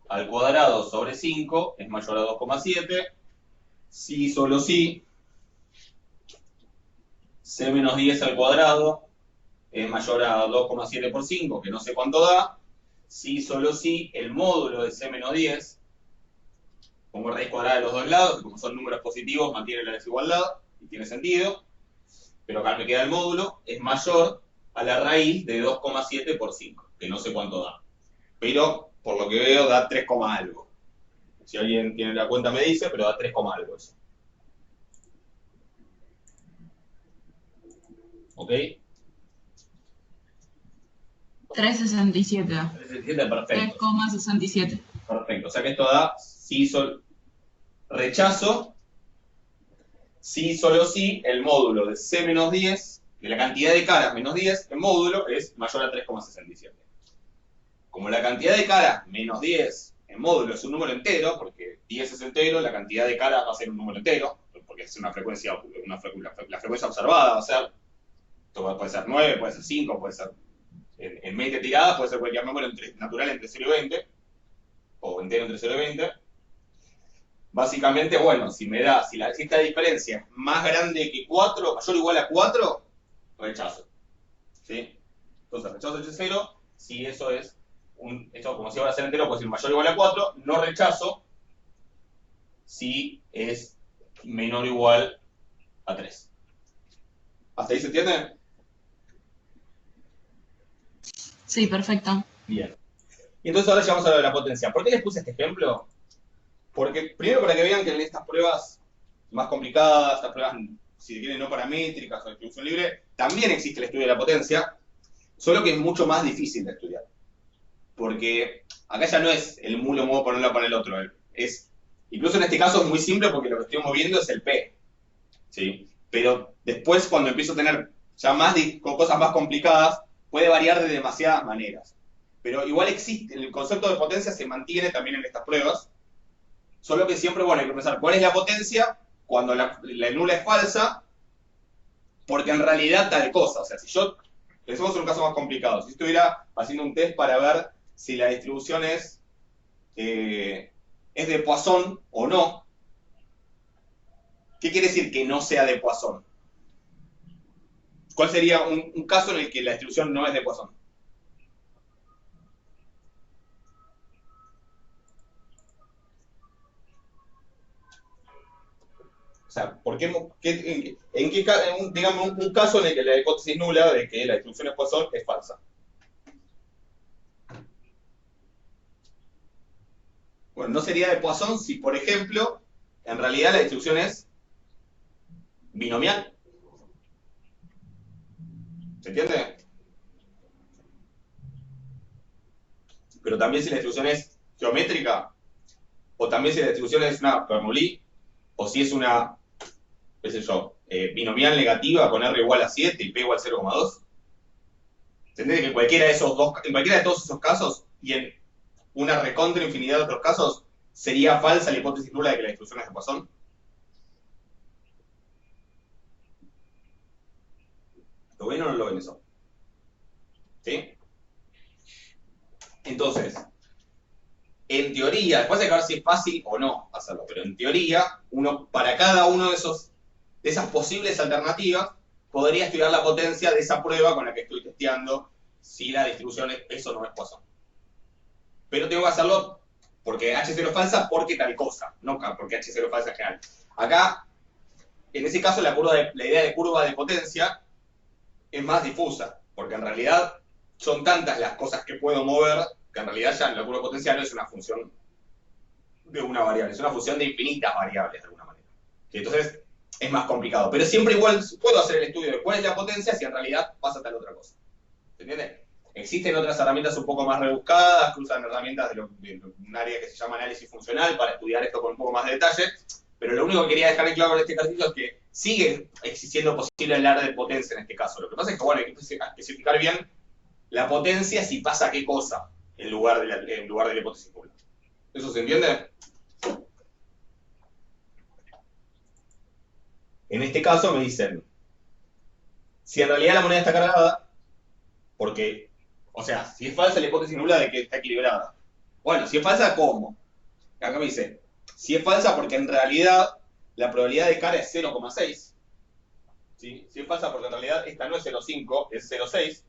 al cuadrado sobre 5 es mayor a 2,7. Si, solo si, C menos 10 al cuadrado es mayor a 2,7 por 5, que no sé cuánto da. Si, solo si, el módulo de C menos 10, pongo raíz cuadrada de los dos lados, como son números positivos, mantiene la desigualdad y tiene sentido. pero acá me queda el módulo, es mayor a la raíz de 2,7 por 5, que no sé cuánto da. Pero, por lo que veo, da 3, algo. Si alguien tiene la cuenta me dice, pero da 3, algo eso. ¿Ok? 367. 3,67, perfecto. 3,67. Perfecto. O sea que esto da sí, rechazo, sí, solo sí, el módulo de C menos 10, de la cantidad de caras menos 10, el módulo es mayor a 3,67. Como la cantidad de caras menos 10 en módulo es un número entero, porque 10 es entero, la cantidad de caras va a ser un número entero, porque es una frecuencia, la frecuencia observada va a ser, esto puede ser 9, puede ser 5, puede ser en 20 tiradas, puede ser cualquier número natural entre 0 y 20, o entero entre 0 y 20. Básicamente, bueno, si esta diferencia es más grande que 4, mayor o igual a 4, rechazo. ¿Sí? Entonces, rechazo H0, si eso es esto como si va a ser entero, puede ser mayor o igual a 4, no rechazo si es menor o igual a 3. ¿Hasta ahí se entiende? Sí, perfecto. Bien. Y entonces ahora llegamos a lo de la potencia. ¿Por qué les puse este ejemplo? Porque, primero, para que vean que en estas pruebas más complicadas, estas pruebas, si quieren, no paramétricas o de distribución libre, también existe el estudio de la potencia, solo que es mucho más difícil de estudiar. Porque acá ya no es el mulo modo por un lado para el otro. Incluso en este caso es muy simple porque lo que estoy moviendo es el P. ¿Sí? Pero después, cuando empiezo a tener ya con cosas más complicadas, puede variar de demasiadas maneras. Pero igual existe, el concepto de potencia se mantiene también en estas pruebas. Solo que siempre, bueno, hay que pensar cuál es la potencia cuando la nula es falsa, porque en realidad tal cosa. O sea, si yo, pensemos en un caso más complicado, si estuviera haciendo un test para ver si la distribución es de Poisson o no, ¿qué quiere decir que no sea de Poisson? ¿Cuál sería un caso en el que la distribución no es de Poisson? O sea, ¿por qué, digamos, un caso en el que la hipótesis nula de que la distribución es Poisson es falsa? Bueno, no sería de Poisson si, por ejemplo, en realidad la distribución es binomial. ¿Se entiende? Pero también si la distribución es geométrica, o también si la distribución es una Bernoulli, o si es una, qué sé yo, binomial negativa con R igual a 7 y P igual a 0,2. ¿Se entiende que en cualquiera de todos esos casos, y en una recontra infinidad de otros casos, sería falsa la hipótesis nula de que la distribución es de Poisson? ¿Lo ven o no lo ven eso? ¿Sí? Entonces, en teoría, después hay que ver si es fácil o no hacerlo, pero en teoría, uno para cada uno de esas posibles alternativas, podría estudiar la potencia de esa prueba con la que estoy testeando si la distribución es o no es Poisson. Pero tengo que hacerlo porque H0 es falsa, porque tal cosa, no porque H0 es falsa en general. Acá, en ese caso, la idea de curva de potencia es más difusa, porque en realidad son tantas las cosas que puedo mover que en realidad ya la curva de potencia no es una función de una variable, es una función de infinitas variables de alguna manera. Y entonces es más complicado. Pero siempre igual puedo hacer el estudio de cuál es la potencia si en realidad pasa tal otra cosa. ¿Se entiende? Existen otras herramientas un poco más rebuscadas que usan herramientas de un área que se llama análisis funcional para estudiar esto con un poco más de detalle. Pero lo único que quería dejar en claro con este ejercicio es que sigue existiendo posible hablar de potencia en este caso. Lo que pasa es que, bueno, hay que especificar bien la potencia si pasa qué cosa en lugar de la hipótesis nula. ¿Eso se entiende? En este caso me dicen, si en realidad la moneda está cargada, porque, o sea, si es falsa la hipótesis nula de que está equilibrada. Bueno, si es falsa, ¿cómo? Acá me dice, si es falsa porque en realidad la probabilidad de cara es 0,6. ¿Sí? Si es falsa porque en realidad esta no es 0,5, es 0,6.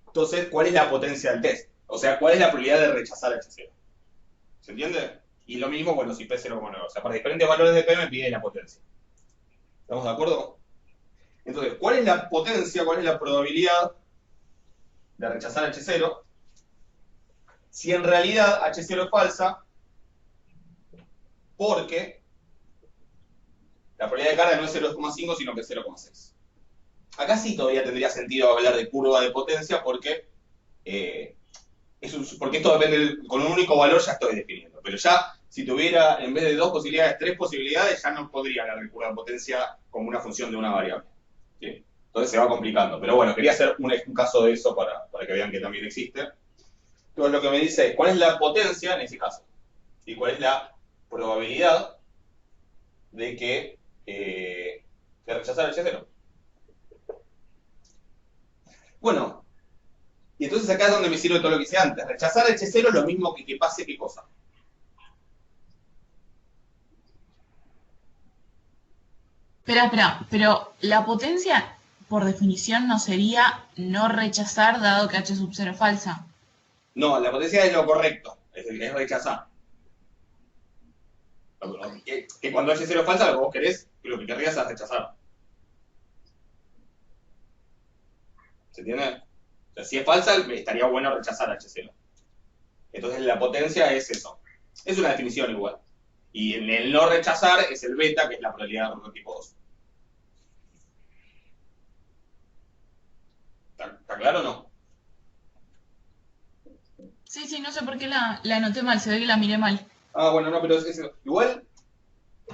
Entonces, ¿cuál es la potencia del test? O sea, ¿cuál es la probabilidad de rechazar H0? ¿Se entiende? Y lo mismo, bueno, si P 0,9. O sea, para diferentes valores de P me pide la potencia. ¿Estamos de acuerdo? Entonces, ¿cuál es la potencia, cuál es la probabilidad de rechazar H0 si en realidad H0 es falsa? Porque la probabilidad de carga no es 0,5 sino que es 0,6. Acá sí todavía tendría sentido hablar de curva de potencia porque esto depende, con un único valor ya estoy definiendo. Pero ya, si tuviera en vez de 2 posibilidades, 3 posibilidades, ya no podría hablar de curva de potencia como una función de una variable. ¿Sí? Entonces se va complicando. Pero bueno, quería hacer un caso de eso para que vean que también existe. Entonces lo que me dice es cuál es la potencia en ese caso y cuál es la probabilidad de rechazar H0. Bueno, y entonces acá es donde me sirve todo lo que hice antes. Rechazar H0 es lo mismo que pase qué cosa. Espera, pero la potencia, por definición, no sería no rechazar dado que H sub 0 es falsa. No, la potencia es lo correcto, es rechazar. Que cuando H0 es falsa, lo que vos querés, lo que querrías es rechazar. ¿Se entiende? O sea, si es falsa, estaría bueno rechazar H0. Entonces la potencia es eso. Es una definición igual. Y en el no rechazar es el beta, que es la probabilidad de error tipo 2. ¿Está claro o no? Sí, no sé por qué la anoté mal, se ve que la miré mal. Ah, bueno, no, pero igual,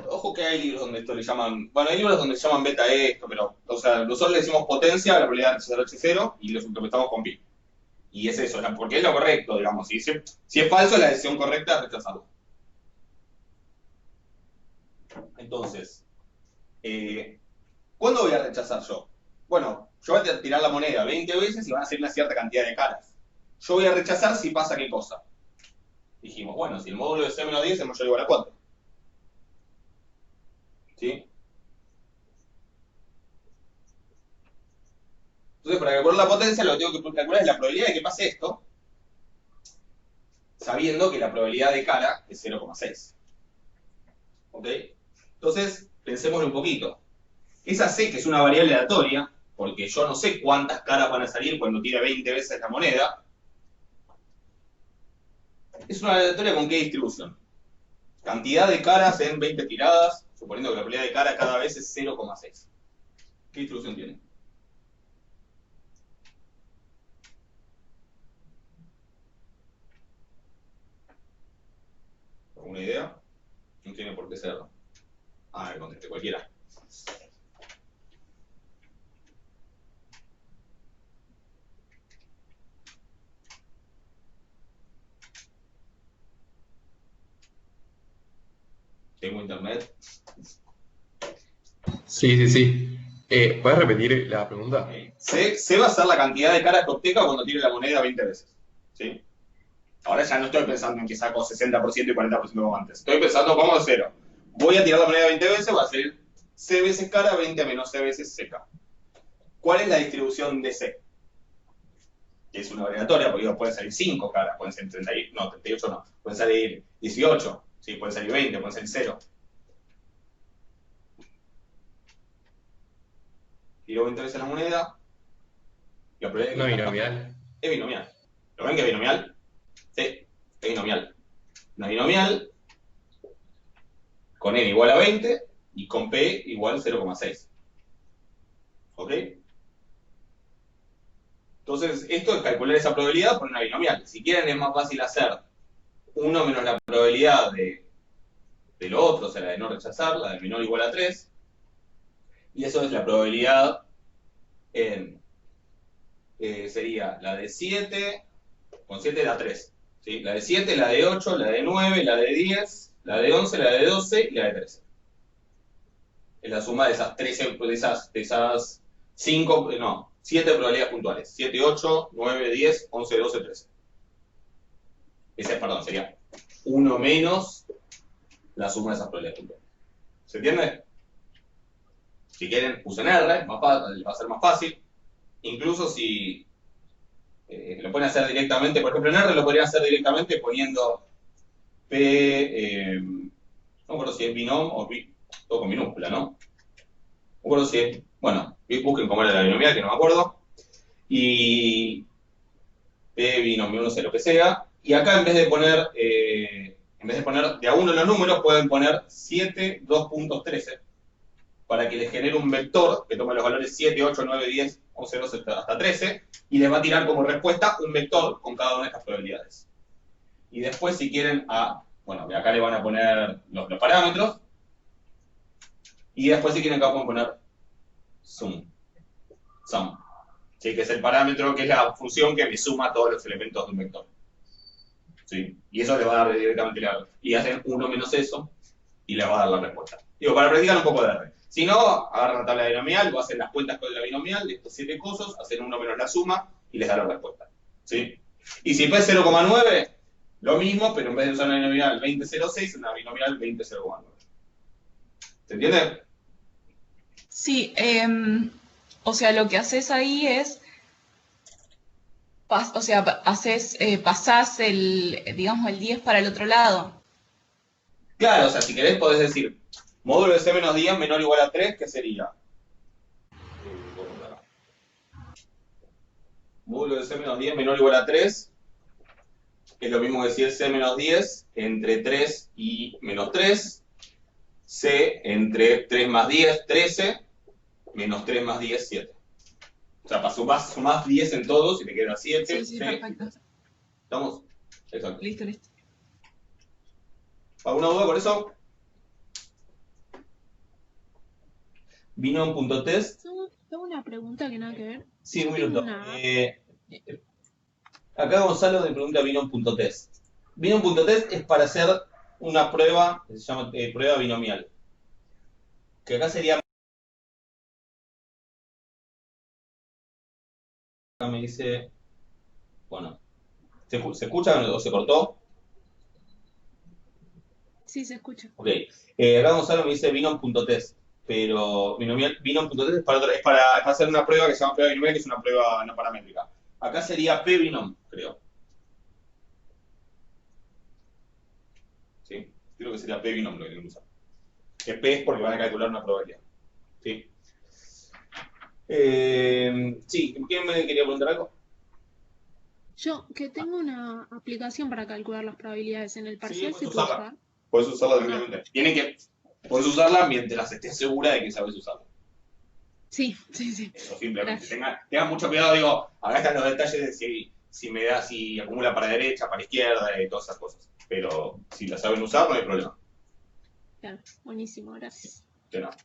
ojo que hay libros donde esto le llaman, bueno, hay libros donde se llaman beta esto, pero, o sea, nosotros le decimos potencia a la probabilidad de rechazar H0 y lo interpretamos con pi. Y es eso, porque es lo correcto, digamos. Si es falso, la decisión correcta es rechazarlo. Entonces, ¿cuándo voy a rechazar yo? Bueno, yo voy a tirar la moneda 20 veces y van a ser una cierta cantidad de caras. Yo voy a rechazar si pasa qué cosa. Dijimos, bueno, si el módulo de C menos 10 es mayor o igual a 4. ¿Sí? Entonces, para calcular la potencia, lo que tengo que calcular es la probabilidad de que pase esto, sabiendo que la probabilidad de cara es 0,6. ¿Ok? Entonces, pensémoslo un poquito. Esa C, que es una variable aleatoria, porque yo no sé cuántas caras van a salir cuando tire 20 veces la moneda, es una aleatoria con qué distribución. Cantidad de caras en 20 tiradas, suponiendo que la probabilidad de cara cada vez es 0,6. ¿Qué distribución tiene? ¿Alguna idea? No tiene por qué ser. Ah, me contesté cualquiera. ¿Tengo internet? Sí. ¿Puedes repetir la pregunta? C va a ser la cantidad de caras que obtenga cuando tire la moneda 20 veces. ¿Sí? Ahora ya no estoy pensando en que saco 60% y 40% como antes. Estoy pensando, vamos a cero. Voy a tirar la moneda 20 veces, va a ser C veces cara, 20 menos C veces CK. ¿Cuál es la distribución de C? Que es una variatoria, porque pueden salir 5 caras, pueden ser 38 no, pueden salir 18, ¿sí? Pueden salir 20, pueden salir 0. Tiro 20 veces la moneda. Y No binomial. Es binomial. ¿Lo ven que es binomial? Sí, es binomial. Una binomial con n igual a 20 y con p igual a 0,6. ¿Ok? Entonces, esto es calcular esa probabilidad por una binomial. Si quieren, es más fácil hacer 1 menos la probabilidad de lo otro, o sea, la de no rechazar, la de menor o igual a 3. Y eso es la probabilidad en... sería la de 7, con 7 da 3. ¿Sí? La de 7, la de 8, la de 9, la de 10, la de 11, la de 12 y la de 13. Es la suma de esas 13, de esas 5, no, 7 probabilidades puntuales. 7, 8, 9, 10, 11, 12, 13. Perdón, sería 1 menos la suma de esas probabilidades puntuales. ¿Se entiende? Si quieren, usen R, va a ser más fácil. Incluso si lo pueden hacer directamente, por ejemplo, en R lo podrían hacer directamente poniendo P, no me acuerdo si es binom o todo con minúscula, ¿no? me acuerdo si, bueno, busquen cómo era la binomial, que no me acuerdo, y P binomio, no sé, lo que sea, y acá en vez de poner de a uno los números, pueden poner 7, 2.13, para que les genere un vector que tome los valores 7, 8, 9, 10, 11, 12, hasta 13, y les va a tirar como respuesta un vector con cada una de estas probabilidades. Y después, si quieren, bueno, acá le van a poner los parámetros, y después, si quieren, acá pueden poner sum, ¿sí? Que es el parámetro, que es la función que me suma todos los elementos de un vector. ¿Sí? Y eso le va a dar directamente y hacen 1 menos eso, y les va a dar la respuesta. Digo, para practicar un poco de R. Si no, agarran la tabla binomial, o hacen las cuentas con la binomial de estos 7 cosas, hacen 1 menos la suma, y les da la respuesta. ¿Sí? Y si P es 0,9, lo mismo, pero en vez de usar una binomial 20,06, una binomial 20,0,9. ¿Se entiende? Sí, o sea, lo que haces ahí es, pasás digamos, el 10 para el otro lado. Claro, o sea, si querés podés decir módulo de C menos 10 menor o igual a 3, ¿qué sería? Módulo de C menos 10 menor o igual a 3, es lo mismo que decir C menos 10 entre 3 y menos 3, C entre 3 más 10, 13, menos 3 más 10, 7. O sea, sumás 10 en todos y te queda 7. Sí, C. perfecto. ¿Estamos? Exacto. Listo. ¿Alguna duda por eso? Binom.test. Tengo una pregunta que nada que ver. Sí, un Tengo minuto. una- Acá Gonzalo me pregunta Binom.test. Binom.test es para hacer una prueba que se llama prueba binomial. Que acá sería... Acá me dice... Bueno, ¿se escucha o se cortó? Sí, se escucha. Ok. Acá Gonzalo me dice Binom.test. Pero Binom.test es para hacer una prueba que se llama prueba binomial, que es una prueba no paramétrica. Acá sería P-binom, creo. ¿Sí? Creo que sería P-binom lo que tienen que usar. Que P es porque van a calcular una probabilidad. ¿Sí? Sí, ¿quién me quería preguntar algo? Yo, que tengo una aplicación para calcular las probabilidades en el Sí, parcial, puedes ¿se puede usarla. usar? Puedes usarla tranquilamente. Puedes usarla mientras estés segura de que sabes usarla. Sí. Eso simplemente. Gracias. Tengan mucho cuidado, digo, acá están los detalles de si acumula para derecha, para izquierda y todas esas cosas. Pero si la saben usar, no hay problema. Claro, buenísimo, gracias. De nada.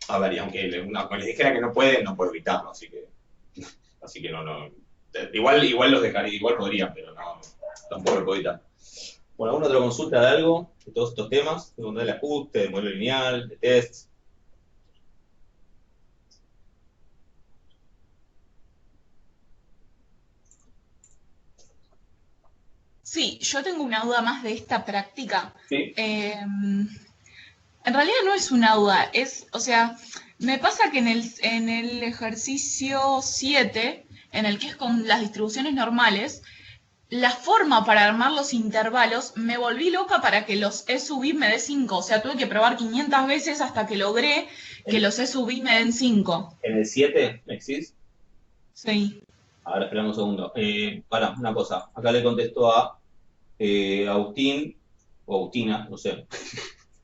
A ver, y aunque les dijera que no pueden, no puedo evitarlo, así que no. Igual los dejaría, igual podrían, pero no, tampoco lo puedo evitar. Bueno, ¿alguna otra consulta de algo? De todos estos temas, de ajuste, de modelo lineal, de test. Sí, yo tengo una duda más de esta práctica. Sí. En realidad no es una duda, o sea, me pasa que en el ejercicio 7, en el que es con las distribuciones normales, la forma para armar los intervalos, me volví loca para que los E sub I me dé 5. O sea, tuve que probar 500 veces hasta que logré que los E sub I me den 5. ¿En el 7 existe? Sí. Ahora esperamos un segundo. Para, una cosa. Acá le contesto a Agustín, o Agustina, no sé.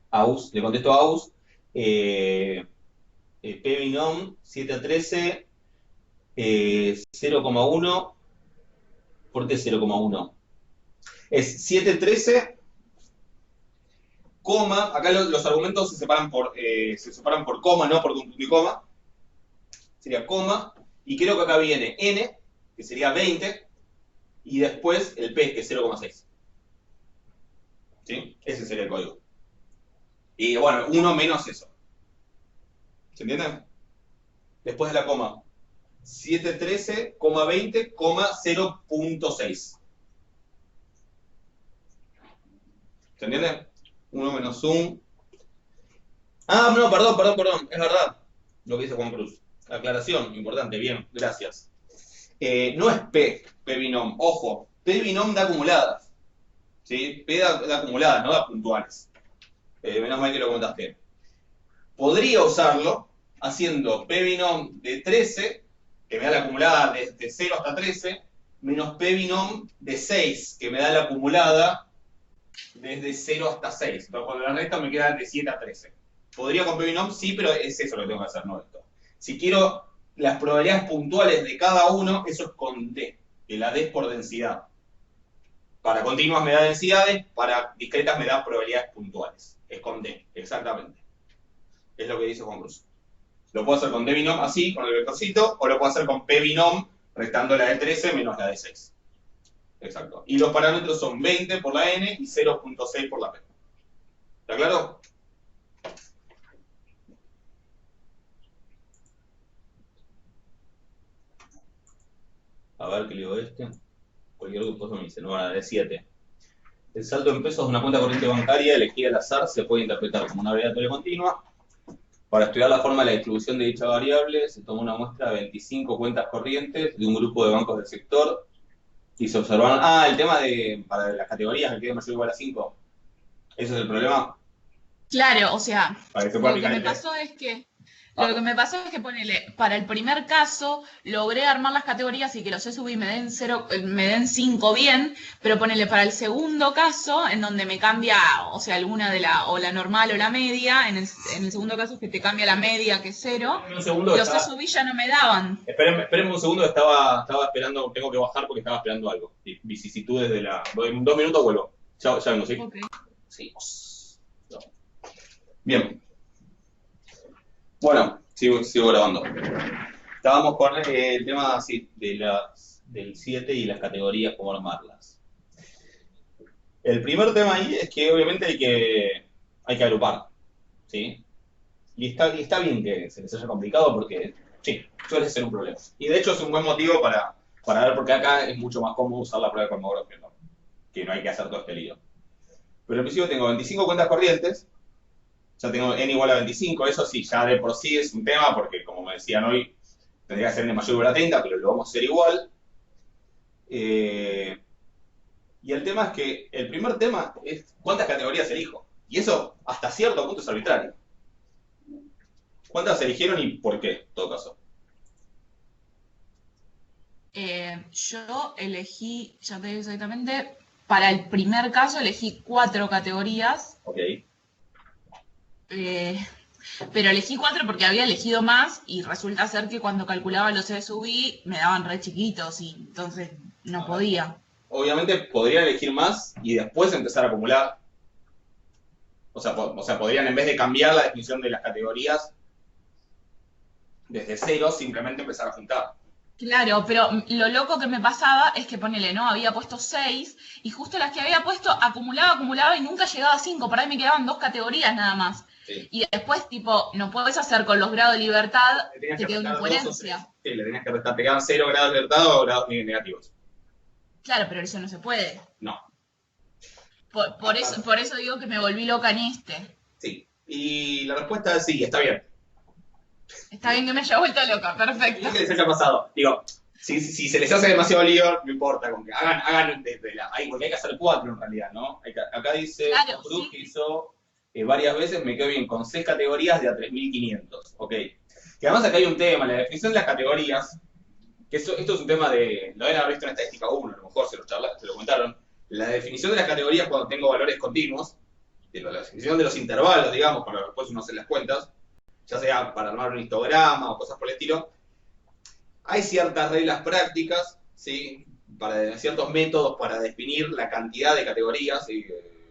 Aus, le contesto a Aus. P binom 7 a 13, 0,1. ¿Por qué 0,1? Es 7, 13, coma. Acá los argumentos se separan por coma, no por un punto y coma. Sería coma. Y creo que acá viene n, que sería 20, y después el p, que es 0,6. ¿Sí? Ese sería el código. Y bueno, 1 menos eso. ¿Se entiende? Después de la coma. 713, 20, 0.6. ¿Se entiende? 1 menos 1. Ah, no, perdón. Es verdad lo que dice Juan Cruz. Aclaración, importante, bien, gracias. No es P binom. Ojo, P binom da acumuladas. ¿Sí? P da acumuladas, no da puntuales. Menos mal que lo contaste. podría usarlo haciendo P binom de 13, que me da la acumulada desde 0 hasta 13, menos P binom de 6, que me da la acumulada desde 0 hasta 6. Entonces, cuando la resta me queda de 7 a 13. ¿Podría con P binom? Sí, pero es eso lo que tengo que hacer, no esto. Si quiero las probabilidades puntuales de cada uno, eso es con D, que la D es por densidad. Para continuas me da densidades, para discretas me da probabilidades puntuales. Es con D, exactamente. Es lo que dice Juan Cruz. Lo puedo hacer con D binom así, con el vectorcito, o lo puedo hacer con P binom, restando la de 13 menos la de 6. Exacto. Y los parámetros son 20 por la N y 0.6 por la P. ¿Está claro? A ver qué le digo este. Cualquier cosa me dice, no van a dar 7. El saldo en pesos de una cuenta corriente bancaria elegida al azar se puede interpretar como una variable continua. Para estudiar la forma de la distribución de dicha variable, se toma una muestra de 25 cuentas corrientes de un grupo de bancos del sector y se observaron... el tema de para las categorías, el que es mayor o igual a 5. ¿Ese es el problema? Claro, o sea, Para que se pueda lo que aplicar me el test. pasó es que Lo que me pasó es que ponele, para el primer caso, logré armar las categorías y que los SUV me den 5 bien, pero ponele para el segundo caso, en donde me cambia, o sea, alguna de o la normal o la media, en el segundo caso es que te cambia la media, que es 0, Un segundo, los SUV ya no me daban. Espérenme un segundo, estaba esperando, tengo que bajar porque estaba esperando algo. Vicisitudes de la... En 2 minutos vuelvo. Ya vengo, ¿sí? Ok. Sí. No. Bien. Bueno, sigo grabando. Estábamos con el tema así, del 7 y las categorías, cómo armarlas. El primer tema ahí es que obviamente hay que agrupar, ¿sí? Y está bien que se les haya complicado porque, sí, suele ser un problema. Y de hecho es un buen motivo para ver por qué acá es mucho más cómodo usar la prueba de cosmografía, ¿no? Que no hay que hacer todo este lío. Pero al principio tengo 25 cuentas corrientes. Ya tengo n igual a 25, eso sí, ya de por sí es un tema, porque como me decían hoy, tendría que ser n mayor o igual a 30, pero lo vamos a hacer igual. Y el tema es que el primer tema es cuántas categorías elijo. Y eso, hasta cierto punto, es arbitrario. ¿Cuántas eligieron y por qué, en todo caso? Yo elegí, ya te digo exactamente, para el primer caso elegí 4 categorías. Ok. Pero elegí 4 porque había elegido más y resulta ser que cuando calculaba los SUV me daban re chiquitos y entonces no podía. Obviamente podrían elegir más y después empezar a acumular. O sea, podrían en vez de cambiar la definición de las categorías desde 0, simplemente empezar a juntar. Claro, pero lo loco que me pasaba es que ponele, ¿no? Había puesto 6 y justo las que había puesto acumulaba y nunca llegaba a 5. Por ahí me quedaban 2 categorías nada más. Sí. Y después, tipo, no podés hacer con los grados de libertad, te queda una incoherencia. Sí, le tenías que restar, te quedan 0 grados de libertad o grados negativos. Claro, pero eso no se puede. No. Por eso digo que me volví loca en este. Sí, y la respuesta es sí, está bien. Está bien que me haya vuelto loca, perfecto. ¿Qué les haya pasado? Digo, si se les hace demasiado lío, no importa, con que hagan porque hay que hacer 4 en realidad, ¿no? Acá dice, claro, Cruz sí. que hizo varias veces, me quedo bien con 6 categorías de a 3500, ok. Que además acá hay un tema, la definición de las categorías, que esto es un tema de, lo deben haber visto en estadística 1, a lo mejor se lo comentaron, la definición de las categorías cuando tengo valores continuos, la definición de los intervalos, digamos, para después uno hacer las cuentas, ya sea para armar un histograma o cosas por el estilo, hay ciertas reglas prácticas, ¿sí? Ciertos métodos para definir la cantidad de categorías, ¿sí?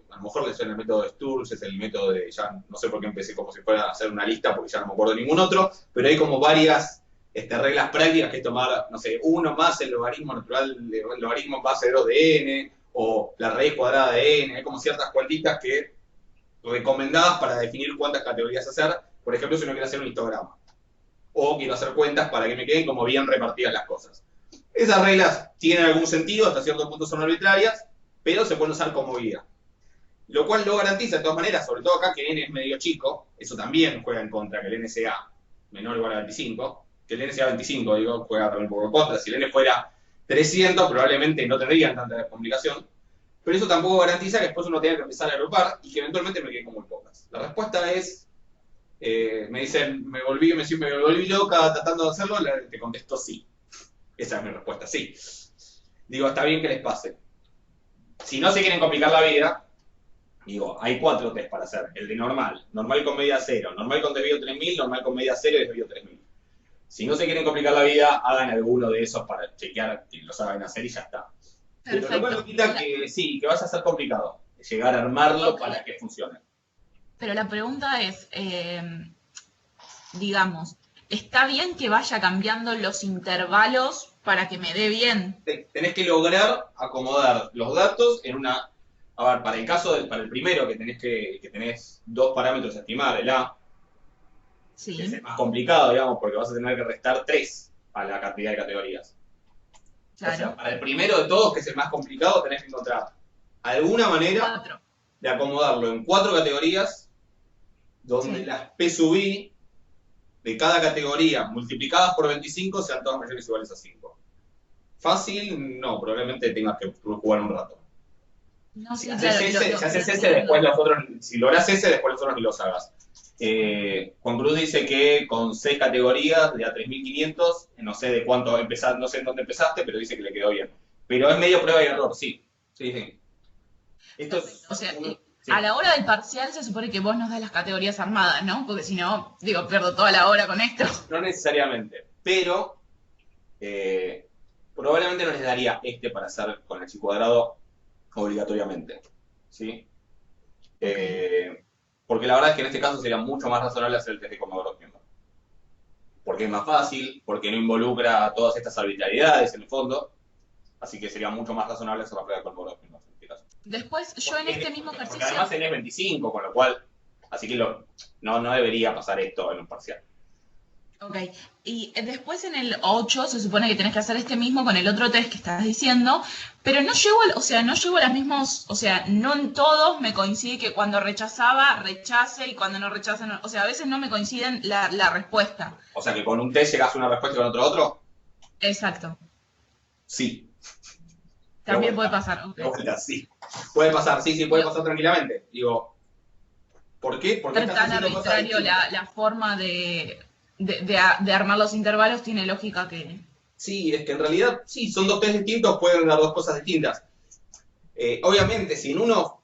A lo mejor es el método de Sturge, es el método de, ya no sé por qué empecé como si fuera a hacer una lista, porque ya no me acuerdo de ningún otro, pero hay como varias reglas prácticas que es tomar, no sé, 1 más el logaritmo natural, el logaritmo base de 2 de n, o la raíz cuadrada de n, hay como ciertas cuantitas que recomendadas para definir cuántas categorías hacer, por ejemplo, si uno quiere hacer un histograma, o quiero hacer cuentas para que me queden como bien repartidas las cosas. Esas reglas tienen algún sentido, hasta cierto punto son arbitrarias, pero se pueden usar como guía. Lo cual lo garantiza de todas maneras, sobre todo acá que n es medio chico, eso también juega en contra, que el n sea menor o igual a 25, que el n sea 25, digo, juega también un poco en contra. Si el n fuera 300, probablemente no tendrían tanta complicación, pero eso tampoco garantiza que después uno tenga que empezar a agrupar y que eventualmente me queden como muy pocas. La respuesta es Me dicen, me volví loca tratando de hacerlo, te contesto sí. Esa es mi respuesta, sí. Digo, está bien que les pase. Si no se quieren complicar la vida, digo, hay 4 test para hacer. El de normal, normal con media 0, normal con desvío 3000, normal con media 0 y desvío 3000. Si no se quieren complicar la vida, hagan alguno de esos para chequear que lo saben hacer y ya está. Pero lo cual no quita que sí, que vaya a ser complicado llegar a armarlo para que funcione. Pero la pregunta es, digamos, ¿está bien que vaya cambiando los intervalos para que me dé bien? Tenés que lograr acomodar los datos en una... A ver, para el caso, para el primero que tenés 2 parámetros a estimar, el A, Sí. que es el más complicado, digamos, porque vas a tener que restar 3 a la cantidad de categorías. Claro. O sea, para el primero de todos, que es el más complicado, tenés que encontrar alguna manera 4. de acomodarlo en 4 categorías, donde Sí. las P sub I de cada categoría multiplicadas por 25 sean todas mayores o iguales a 5. Fácil, no, probablemente tengas que jugar un rato. No, Si sí, haces claro, ese, después los otros, si lográs ese, después los otros ni los hagas. Juan Cruz dice que con 6 categorías de a 3500, no sé de cuánto empezaste, no sé en dónde empezaste, pero dice que le quedó bien. Pero es medio prueba y error, sí. Sí. Esto es, O sea, sí. a la hora del parcial se supone que vos nos das las categorías armadas, ¿no? Porque si no, digo, pierdo toda la hora con esto. No necesariamente, pero probablemente no les daría para hacer con el chi cuadrado obligatoriamente, ¿sí? Porque la verdad es que en este caso sería mucho más razonable hacer el test de Kolmogorov mismo. Porque es más fácil, porque no involucra todas estas arbitrariedades en el fondo, así que sería mucho más razonable hacer la prueba de Kolmogorov mismo en este caso. Después, yo en este mismo Porque ejercicio... además tenés 25, con lo cual, así que no debería pasar esto en un parcial. Ok, y después en el 8 se supone que tenés que hacer este mismo con el otro test que estás diciendo, pero no llego, no llego a las mismas, o sea, no en todos me coincide que cuando rechazaba, rechace, y cuando no rechaza, no, o sea, a veces no me coinciden la respuesta. O sea que con un test llegás a una respuesta y con otro. Exacto. Sí. También puede pasar. Okay. Sí. Puede pasar, sí, puede pasar tranquilamente. Digo, ¿por qué? Porque Es tan arbitrario la forma de armar los intervalos, tiene lógica que... Sí, es que en realidad, sí, son 2 test distintos, pueden dar 2 cosas distintas. Obviamente, si en uno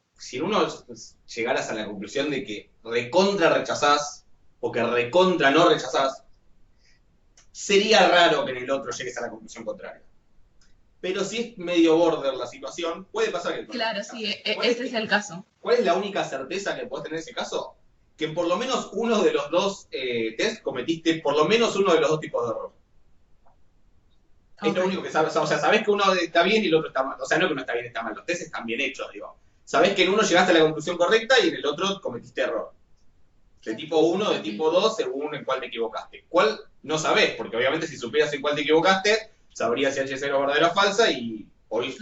llegaras a la conclusión de que recontra rechazás o que recontra no rechazás, sería raro que en el otro llegues a la conclusión contraria. Pero si es medio border la situación, puede pasar que... Claro, sí, ese es el caso. ¿Cuál es la única certeza que podés tener en ese caso? Que por lo menos uno de los 2 test cometiste por lo menos uno de los 2 tipos de error. Okay. Es lo único que sabes. O sea, sabés que uno está bien y el otro está mal. O sea, no que uno está bien, está mal. Los tests están bien hechos, digo. Sabés que en uno llegaste a la conclusión correcta y en el otro cometiste error. De tipo 1, de tipo 2, según en cuál te equivocaste. ¿Cuál? No sabés, porque obviamente si supieras en cuál te equivocaste, sabrías si H0 es verdadera o falsa y hoy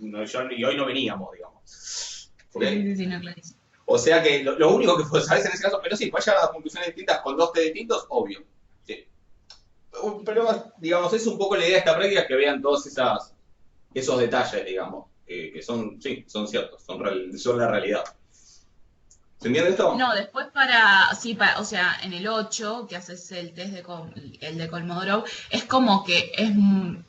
no veníamos, digamos. ¿Okay? Sí, no, clarísimo. O sea que lo único que sabés en ese caso, pero sí, puedes llegar a conclusiones distintas con 2 test distintos, obvio. Sí. Pero, digamos, es un poco la idea de esta práctica, que vean todos esos detalles, digamos, que son ciertos, son la realidad. ¿Se entiende esto? No, después o sea, en el 8, que haces el test el de Kolmogorov, es como que es,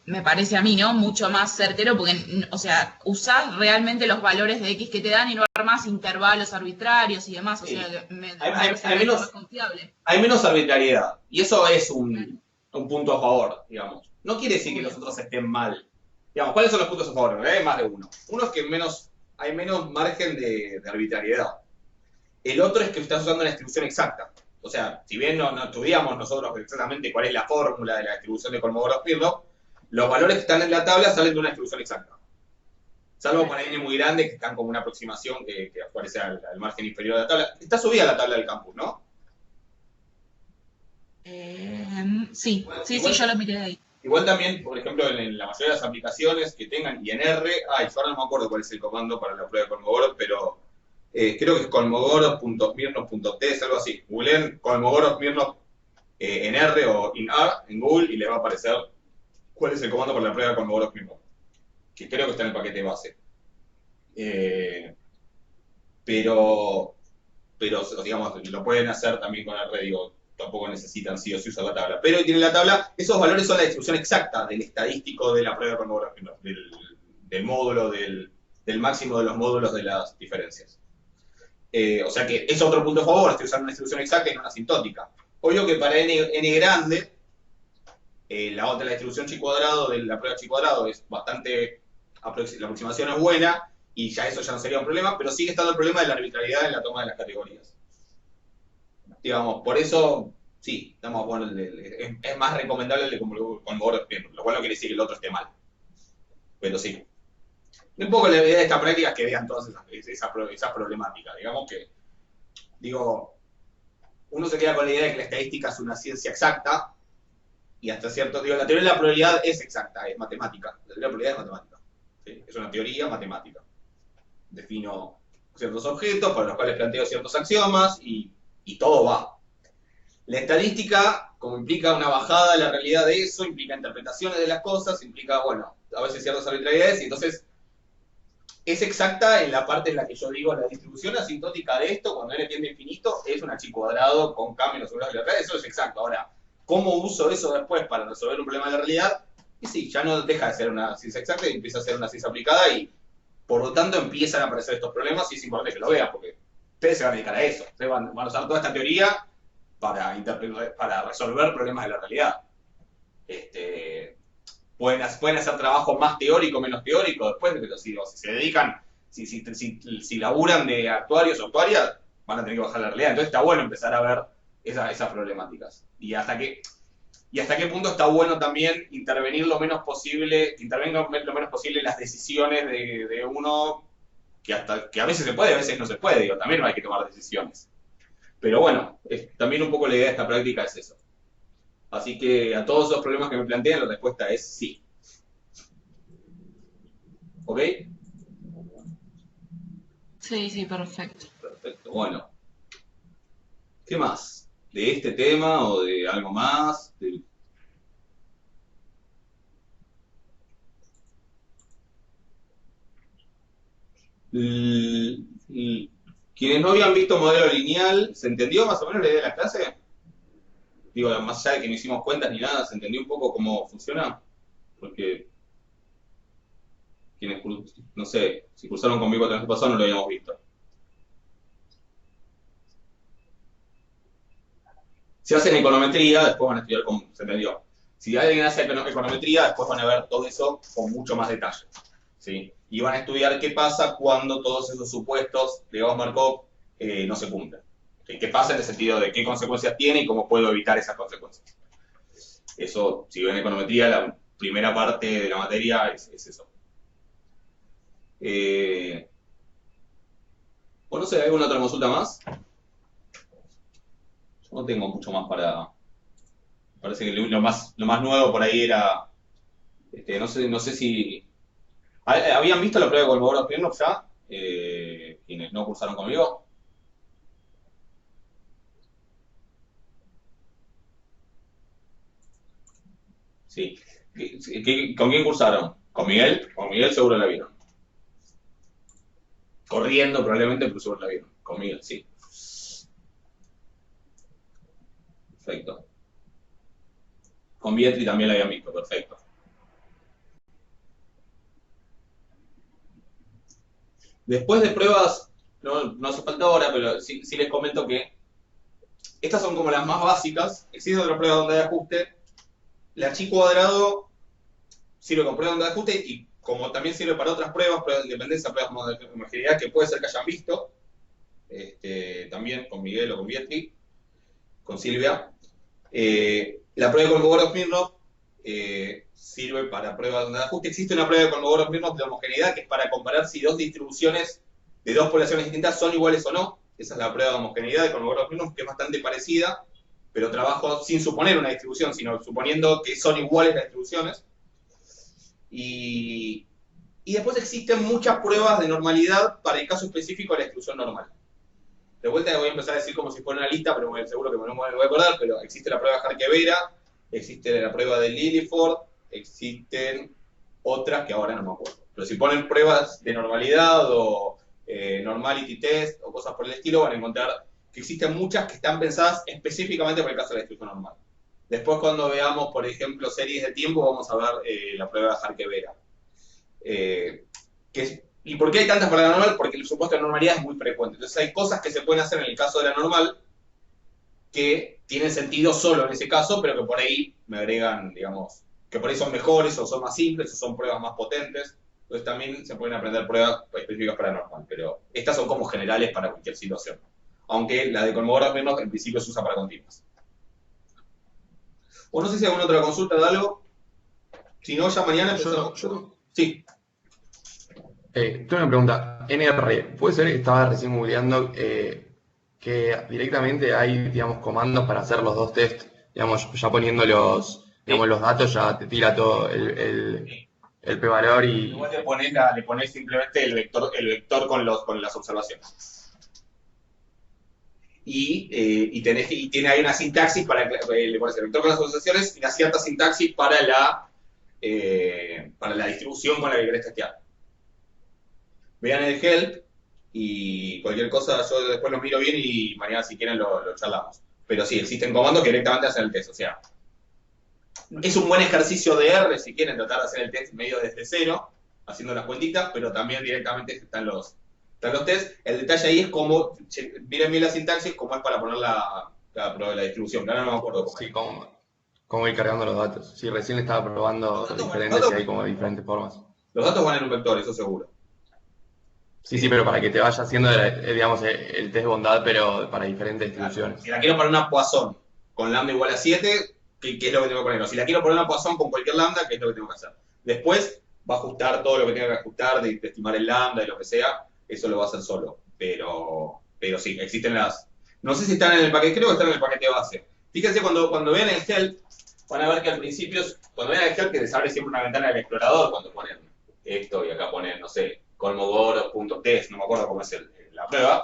me parece a mí, ¿no? Mucho más certero, porque, o sea, usás realmente los valores de X que te dan y no armás intervalos arbitrarios y demás, o sea, me parece menos más confiable. Hay menos arbitrariedad, y eso es un punto a favor, digamos. No quiere decir que los otros estén mal. Digamos, ¿cuáles son los puntos a favor? Hay más de uno. Uno es que hay menos margen de arbitrariedad. El otro es que estás usando una distribución exacta. O sea, si bien no estudiamos nosotros exactamente cuál es la fórmula de la distribución de Kolmogorov-Pirlo, los valores que están en la tabla salen de una distribución exacta. Salvo para n muy grandes que están como una aproximación que aparece al margen inferior de la tabla. Está subida la tabla del campus, ¿no? Sí, yo lo miré de ahí. Igual también, por ejemplo, en la mayoría de las aplicaciones que tengan, y en R, yo ahora no me acuerdo cuál es el comando para la prueba de Kolmogorov, pero creo que es kolmogorov.smirnov.test, algo así. Googleen Kolmogorov-Smirnov en R o in R en Google y les va a aparecer cuál es el comando para la prueba de Kolmogorov-Smirnov, que creo que está en el paquete base. Pero pero digamos, lo pueden hacer también con R, digo, tampoco necesitan sí o sí usar la tabla. Pero hoy tienen la tabla, esos valores son la distribución exacta del estadístico de la prueba con del módulo, del máximo de los módulos de las diferencias. O sea que es otro punto a favor, estoy usando una distribución exacta y no una asintótica. Obvio que para n grande, la distribución chi cuadrado de la prueba chi cuadrado es bastante, la aproximación es buena, y ya eso ya no sería un problema, pero sigue estando el problema de la arbitrariedad en la toma de las categorías. Digamos, por eso, sí, vamos a ponerle, es más recomendable el de conmovedor, lo cual no quiere decir que el otro esté mal. Pero sí. Un poco la idea de esta práctica es que vean todas esas problemáticas. Digamos que, digo, uno se queda con la idea de que la estadística es una ciencia exacta, y hasta cierto, digo, la teoría de la probabilidad es exacta, es matemática. La teoría de la probabilidad es matemática. ¿Sí? Es una teoría matemática. Defino ciertos objetos para los cuales planteo ciertos axiomas y todo va. La estadística, como implica una bajada de la realidad de eso, implica interpretaciones de las cosas, implica, bueno, a veces ciertas arbitrariedades, y entonces es exacta en la parte en la que yo digo la distribución asintótica de esto, cuando n tiende a infinito, es una chi cuadrado con k menos 1 de la eso es exacto. Ahora, ¿cómo uso eso después para resolver un problema de la realidad? Y sí, ya no deja de ser una ciencia exacta y empieza a ser una ciencia aplicada, y por lo tanto empiezan a aparecer estos problemas, y es importante que lo vean, porque ustedes se van a dedicar a eso. Ustedes van a usar toda esta teoría para resolver problemas de la realidad. Pueden hacer trabajo más teórico, menos teórico después, pero si se dedican, si laburan de actuarios o actuarias, van a tener que bajar la realidad. Entonces está bueno empezar a ver esas problemáticas. Y hasta qué punto está bueno también intervenir lo menos posible, que intervengan lo menos posible las decisiones de uno, que a veces se puede, a veces no se puede, digo, también no hay que tomar decisiones. Pero bueno, también un poco la idea de esta práctica es eso. Así que a todos esos problemas que me plantean, la respuesta es sí. ¿Ok? Sí, sí, perfecto. Perfecto, bueno. ¿Qué más? ¿De este tema o de algo más? Quienes no habían visto modelo lineal, ¿se entendió más o menos la idea de la clase? Digo, más allá de que no hicimos cuentas ni nada, ¿se entendió un poco cómo funciona? Porque quienes, no sé, si cursaron conmigo el año pasado no lo habíamos visto. Si hacen econometría, después van a estudiar cómo se entendió. Si alguien hace econometría, después van a ver todo eso con mucho más detalle. ¿Sí? Y van a estudiar qué pasa cuando todos esos supuestos de Gauss-Markov no se cumplen. ¿Sí? ¿Qué pasa en el sentido de qué consecuencias tiene y cómo puedo evitar esas consecuencias? Eso, si ven econometría, la primera parte de la materia es eso. Bueno, no sé, ¿hay alguna otra consulta más? Yo no tengo mucho más para... Parece que lo más nuevo por ahí era... no sé si... ¿Habían visto la prueba de Kolmogorov Smirnov ya? Quienes no cursaron conmigo. Sí. ¿Con quién cursaron? ¿Con Miguel? Con Miguel seguro la vieron. Corriendo probablemente, pero seguro la vieron. Con Miguel, sí. Perfecto. Con Vietri también la habían visto, perfecto. Después de pruebas, no hace falta ahora, pero sí les comento que estas son como las más básicas. Existen otras pruebas de onda de ajuste. La chi cuadrado sirve como prueba de onda de ajuste y como también sirve para otras pruebas de independencia, pruebas de homogeneidad que puede ser que hayan visto, también con Miguel o con Vietri, con Silvia. La prueba de Kolmogorov-Smirnov sirve para pruebas de onda de ajuste. Existe una prueba de Kolmogorov-Smirnov de homogeneidad que es para comparar si dos distribuciones de dos poblaciones distintas son iguales o no. Esa es la prueba de homogeneidad de Kolmogorov-Smirnov, que es bastante parecida, pero trabajo sin suponer una distribución, sino suponiendo que son iguales las distribuciones. Y después existen muchas pruebas de normalidad para el caso específico de la distribución normal. De vuelta voy a empezar a decir como si fuera una lista, pero seguro que no me voy a acordar, pero existe la prueba de Harke-Vera, existe la prueba de Lilliford, existen otras que ahora no me acuerdo. Pero si ponen pruebas de normalidad o normality test o cosas por el estilo, van a encontrar que existen muchas que están pensadas específicamente para el caso de la distribución normal. Después, cuando veamos, por ejemplo, series de tiempo, vamos a ver la prueba de Harque-Vera. ¿Y por qué hay tantas para la normal? Porque el supuesto de normalidad es muy frecuente. Entonces hay cosas que se pueden hacer en el caso de la normal que tienen sentido solo en ese caso, pero que por ahí me agregan, digamos, que por ahí son mejores o son más simples o son pruebas más potentes. Entonces también se pueden aprender pruebas específicas para la normal, pero estas son como generales para cualquier situación. Aunque la de Kolmogorov-Smirnov en principio se usa para continuas. O no sé si hay alguna otra consulta de algo. Si no, ya mañana empezamos. Sí. Tengo una pregunta. NR, ¿puede ser que estaba recién googleando que directamente hay, digamos, comandos para hacer los dos test? Digamos, ya poniendo los datos, ya te tira todo el p-valor y... Igual le pones simplemente el vector con las observaciones. Y tiene ahí una sintaxis para le pones el vector con las observaciones y una cierta sintaxis para la distribución con la que querés testear. Vean el help y cualquier cosa yo después lo miro bien y mañana si quieren lo charlamos. Pero sí, existen comandos que directamente hacen el test. O sea, es un buen ejercicio de R si quieren tratar de hacer el test medio desde cero, haciendo las cuentitas, pero también directamente están los test. El detalle ahí es cómo, miren bien la sintaxis, cómo es para poner la distribución. Ahora no me acuerdo cómo. Sí, cómo ir cargando los datos. Sí, recién estaba probando diferentes y hay como diferentes formas. Los datos van en un vector, eso seguro. Sí, pero para que te vaya haciendo, digamos, el test bondad, pero para diferentes distribuciones. Si la quiero poner una Poisson con lambda igual a 7, ¿qué es lo que tengo que poner? O si la quiero poner una Poisson con cualquier lambda, ¿qué es lo que tengo que hacer? Después va a ajustar todo lo que tenga que ajustar, de estimar el lambda y lo que sea, eso lo va a hacer solo. Pero sí, existen las... No sé si están en el paquete, creo que están en el paquete base. Fíjense, cuando vean el help, van a ver que al principio, cuando vean el help, que les abre siempre una ventana del explorador, cuando ponen esto y acá ponen, no sé, Kolmogorov.test, no me acuerdo cómo es la prueba.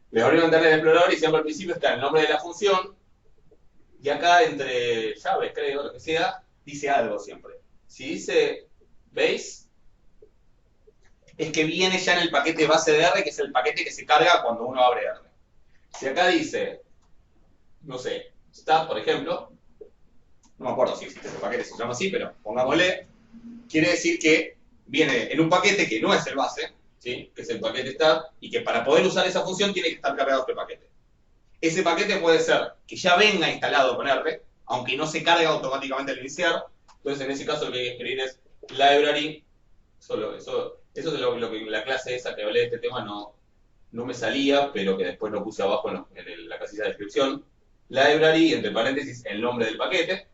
Les abre una ventana del explorador y siempre al principio está el nombre de la función y acá entre llaves, creo, lo que sea, dice algo siempre. Si dice base, es que viene ya en el paquete base de R, que es el paquete que se carga cuando uno abre R. Si acá dice, no sé, stat, por ejemplo, no me acuerdo si existe ese paquete, se llama así, pero pongámosle, quiere decir que viene en un paquete que no es el base, ¿sí? Que es el paquete stat, y que para poder usar esa función tiene que estar cargado este paquete. Ese paquete puede ser que ya venga instalado con R, aunque no se carga automáticamente al iniciar. Entonces, en ese caso, lo que hay que escribir es library. Eso es lo que en la clase esa que hablé de este tema no me salía, pero que después lo puse abajo en la casilla de descripción. Library, entre paréntesis, el nombre del paquete.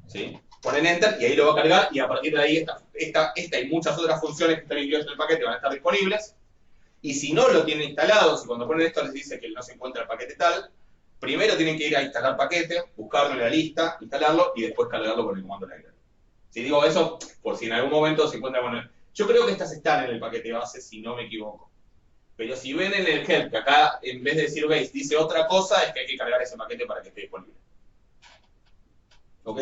¿Sí? Ponen Enter y ahí lo va a cargar y a partir de ahí esta y muchas otras funciones que están incluidas en el paquete van a estar disponibles. Y si no lo tienen instalado, si cuando ponen esto les dice que no se encuentra el paquete tal, primero tienen que ir a instalar paquete, buscarlo en la lista, instalarlo y después cargarlo con el comando library. Si digo eso, por si en algún momento se encuentra con el... Yo creo que estas están en el paquete base, si no me equivoco. Pero si ven en el help que acá, en vez de decir base, dice otra cosa, es que hay que cargar ese paquete para que esté disponible. ¿Ok?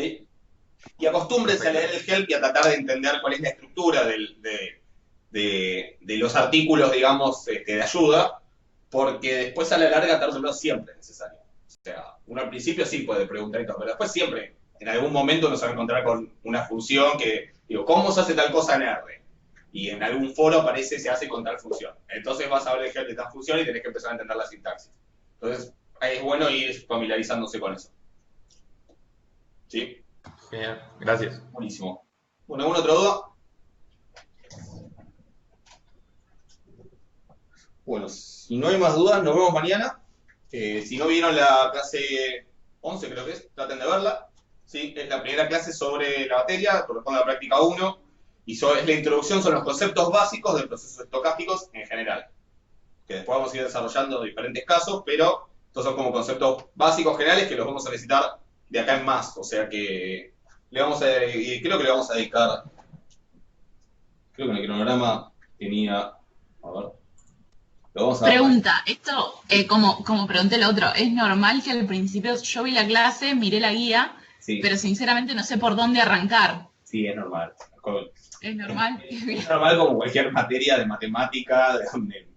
Y acostúmbrense a leer el help y a tratar de entender cuál es la estructura de los artículos, digamos, de ayuda, porque después a la larga, tarde o temprano, siempre es necesario. O sea, uno al principio sí puede preguntar y todo, pero después siempre, en algún momento uno se va a encontrar con una función que, digo, ¿cómo se hace tal cosa en R? Y en algún foro aparece se hace con tal función. Entonces vas a ver el help de tal función y tenés que empezar a entender la sintaxis. Entonces, es bueno ir familiarizándose con eso. ¿Sí? Genial, gracias. Buenísimo. Bueno, ¿alguna otra duda? Bueno, si no hay más dudas, nos vemos mañana. Si no vieron la clase 11, creo que es, traten de verla. ¿Sí? Es la primera clase sobre la materia, corresponde a la práctica 1. Y es la introducción, son los conceptos básicos de procesos estocásticos en general. Que después vamos a ir desarrollando diferentes casos, pero estos son como conceptos básicos generales que los vamos a necesitar de acá en más. O sea que creo que le vamos a dedicar. Creo que en el cronograma tenía. A ver. Pregunta, esto, como pregunté el otro, ¿es normal que al principio yo vi la clase, miré la guía, sí, pero sinceramente no sé por dónde arrancar? Sí, es normal. ¿Es normal? Es normal como cualquier materia de matemática, de donde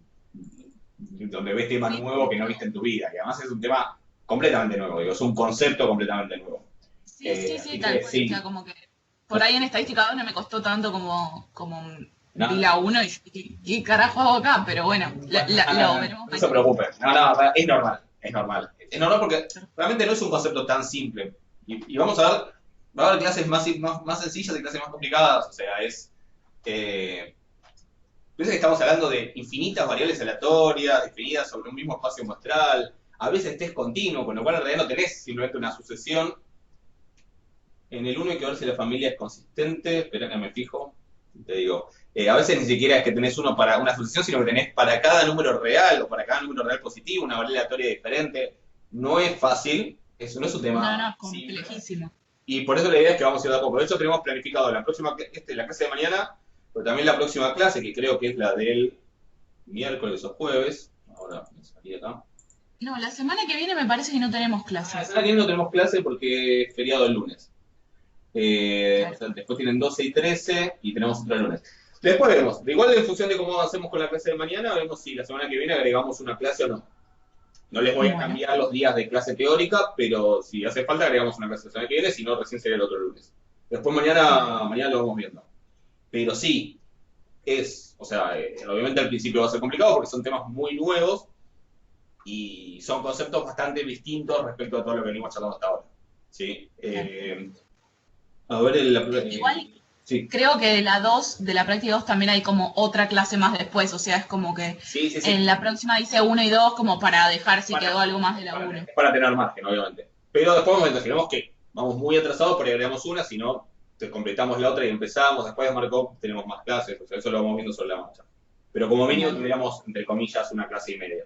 donde ves temas Sí, nuevos que no viste en tu vida. Y además es un tema completamente nuevo, digo, es un concepto completamente nuevo. sí, sí, Así sí, que tal cual. O sí, sea, como que por ahí en estadística 2 no me costó tanto como vi no, la 1 y yo dije, ¿qué carajo hago acá? Pero bueno, lo veremos no se mañana. preocupe. No, es normal, es normal. Es normal porque realmente no es un concepto tan simple. Y vamos a ver, va a haber clases más sencillas y clases más complicadas. O sea, piensa que estamos hablando de infinitas variables aleatorias, definidas sobre un mismo espacio muestral. A veces es continuo, con lo cual en realidad no tenés simplemente una sucesión. En el 1 hay que ver si la familia es consistente. Espera que me fijo. Te digo. A veces ni siquiera es que tenés uno para una sucesión, sino que tenés para cada número real o para cada número real positivo una variable aleatoria diferente. No es fácil. Eso no es un No, tema es simple. complejísimo. Y por eso la idea es que vamos a ir de a poco. De hecho, tenemos planificado la próxima, la clase de mañana, pero también la próxima clase, que creo que es la del miércoles o jueves. Ahora me salí acá. No, la semana que viene me parece que no tenemos La clases. semana que viene no tenemos clase porque es feriado el lunes. O Claro. sea, después tienen 12 y 13 y tenemos otro el lunes. Después vemos. Igual en función de cómo avancemos con la clase de mañana, vemos si la semana que viene agregamos una clase o no. No les voy a Bueno, cambiar los días de clase teórica, pero si hace falta agregamos una clase la semana que viene, si no, recién sería el otro lunes. Después mañana lo vamos viendo. Pero sí, o sea, obviamente al principio va a ser complicado porque son temas muy nuevos y son conceptos bastante distintos respecto a todo lo que venimos charlando hasta ahora. ¿Sí? A ver, igual sí. creo que de la 2, de la práctica 2 también hay como otra clase más después, o sea, es como que Sí. en la próxima dice 1 y 2 como para dejar si Para- quedó algo más de la 1. para tener margen, obviamente. Pero después imaginamos que vamos muy atrasados, por ahí agregamos una, si no, completamos la otra y empezamos. Después de Markov tenemos más clases, o sea, eso lo vamos viendo sobre la marcha. Pero como mínimo Dale. tendríamos, entre comillas, una clase y media.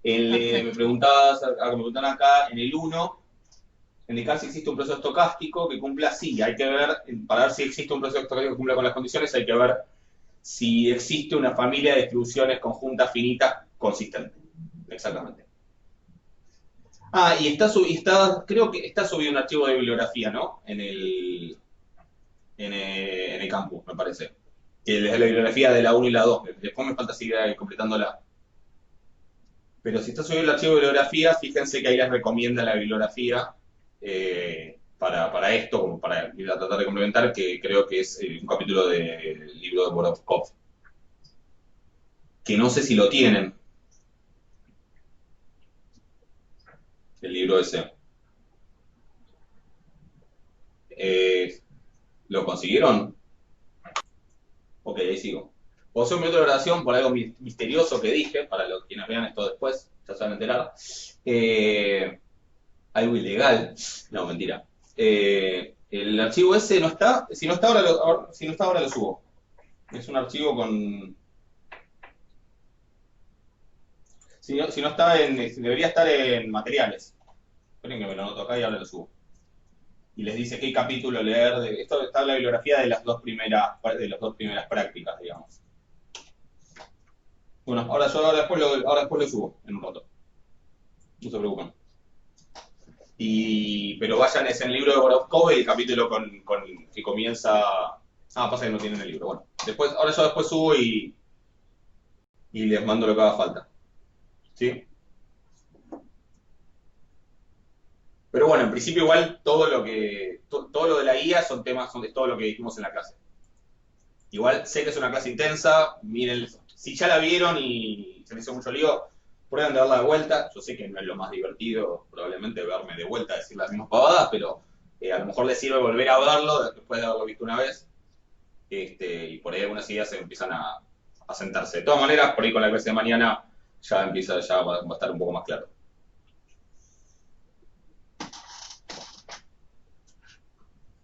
Me Perfecto. preguntan acá, en el 1, indicar si existe un proceso estocástico que cumpla, sí, hay que ver, para ver si existe un proceso estocástico que cumpla con las condiciones, hay que ver si existe una familia de distribuciones conjuntas finitas consistente. Exactamente. Y creo que está subido un archivo de bibliografía, ¿no? En el campus, me parece. Que es la bibliografía de la 1 y la 2. Después me falta seguir completándola. Pero si está subido el archivo de bibliografía, fíjense que ahí les recomienda la bibliografía para esto, como para ir a tratar de complementar, que creo que es un capítulo del libro de Borovkov. Que no sé si lo tienen, el libro ese. ¿Lo consiguieron? Ok, ahí sigo. O sea, un minuto de grabación por algo misterioso que dije, para los quienes vean esto después, ya se van a enterar. Algo ilegal. No, mentira. El archivo ese no está. Si no está ahora lo subo. Es un archivo con. Si no está debería estar en materiales. Esperen que me lo anoto acá y ahora lo subo. Y les dice qué capítulo leer. Esto está en la bibliografía de las dos primeras prácticas, digamos. Bueno, ahora después lo subo en un rato. No se preocupen. Pero vayan, es en el libro de Borovkov, el capítulo que comienza. Pasa que no tienen el libro. Bueno, ahora yo después subo y les mando lo que haga falta. ¿Sí? Pero bueno, en principio igual todo lo de la guía son de todo lo que dijimos en la clase. Igual sé que es una clase intensa, miren, si ya la vieron y se les hizo mucho lío, prueben de darla de vuelta. Yo sé que no es lo más divertido, probablemente verme de vuelta a decir las mismas pavadas, pero a lo mejor les sirve volver a verlo después de haberlo visto una vez. Y por ahí algunas ideas se empiezan a sentarse. De todas maneras, por ahí con la clase de mañana ya va a estar un poco más claro.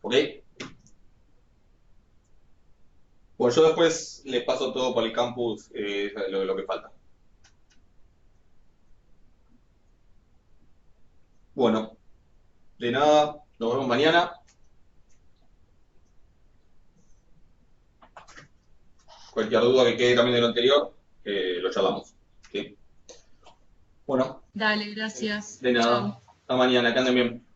¿Ok? Bueno, yo después les paso todo por el campus lo que falta. Bueno, de nada, nos vemos mañana. Cualquier duda que quede también de lo anterior, lo charlamos. ¿Sí? Bueno, Dale, gracias. de nada. Chau. Hasta mañana, que anden bien.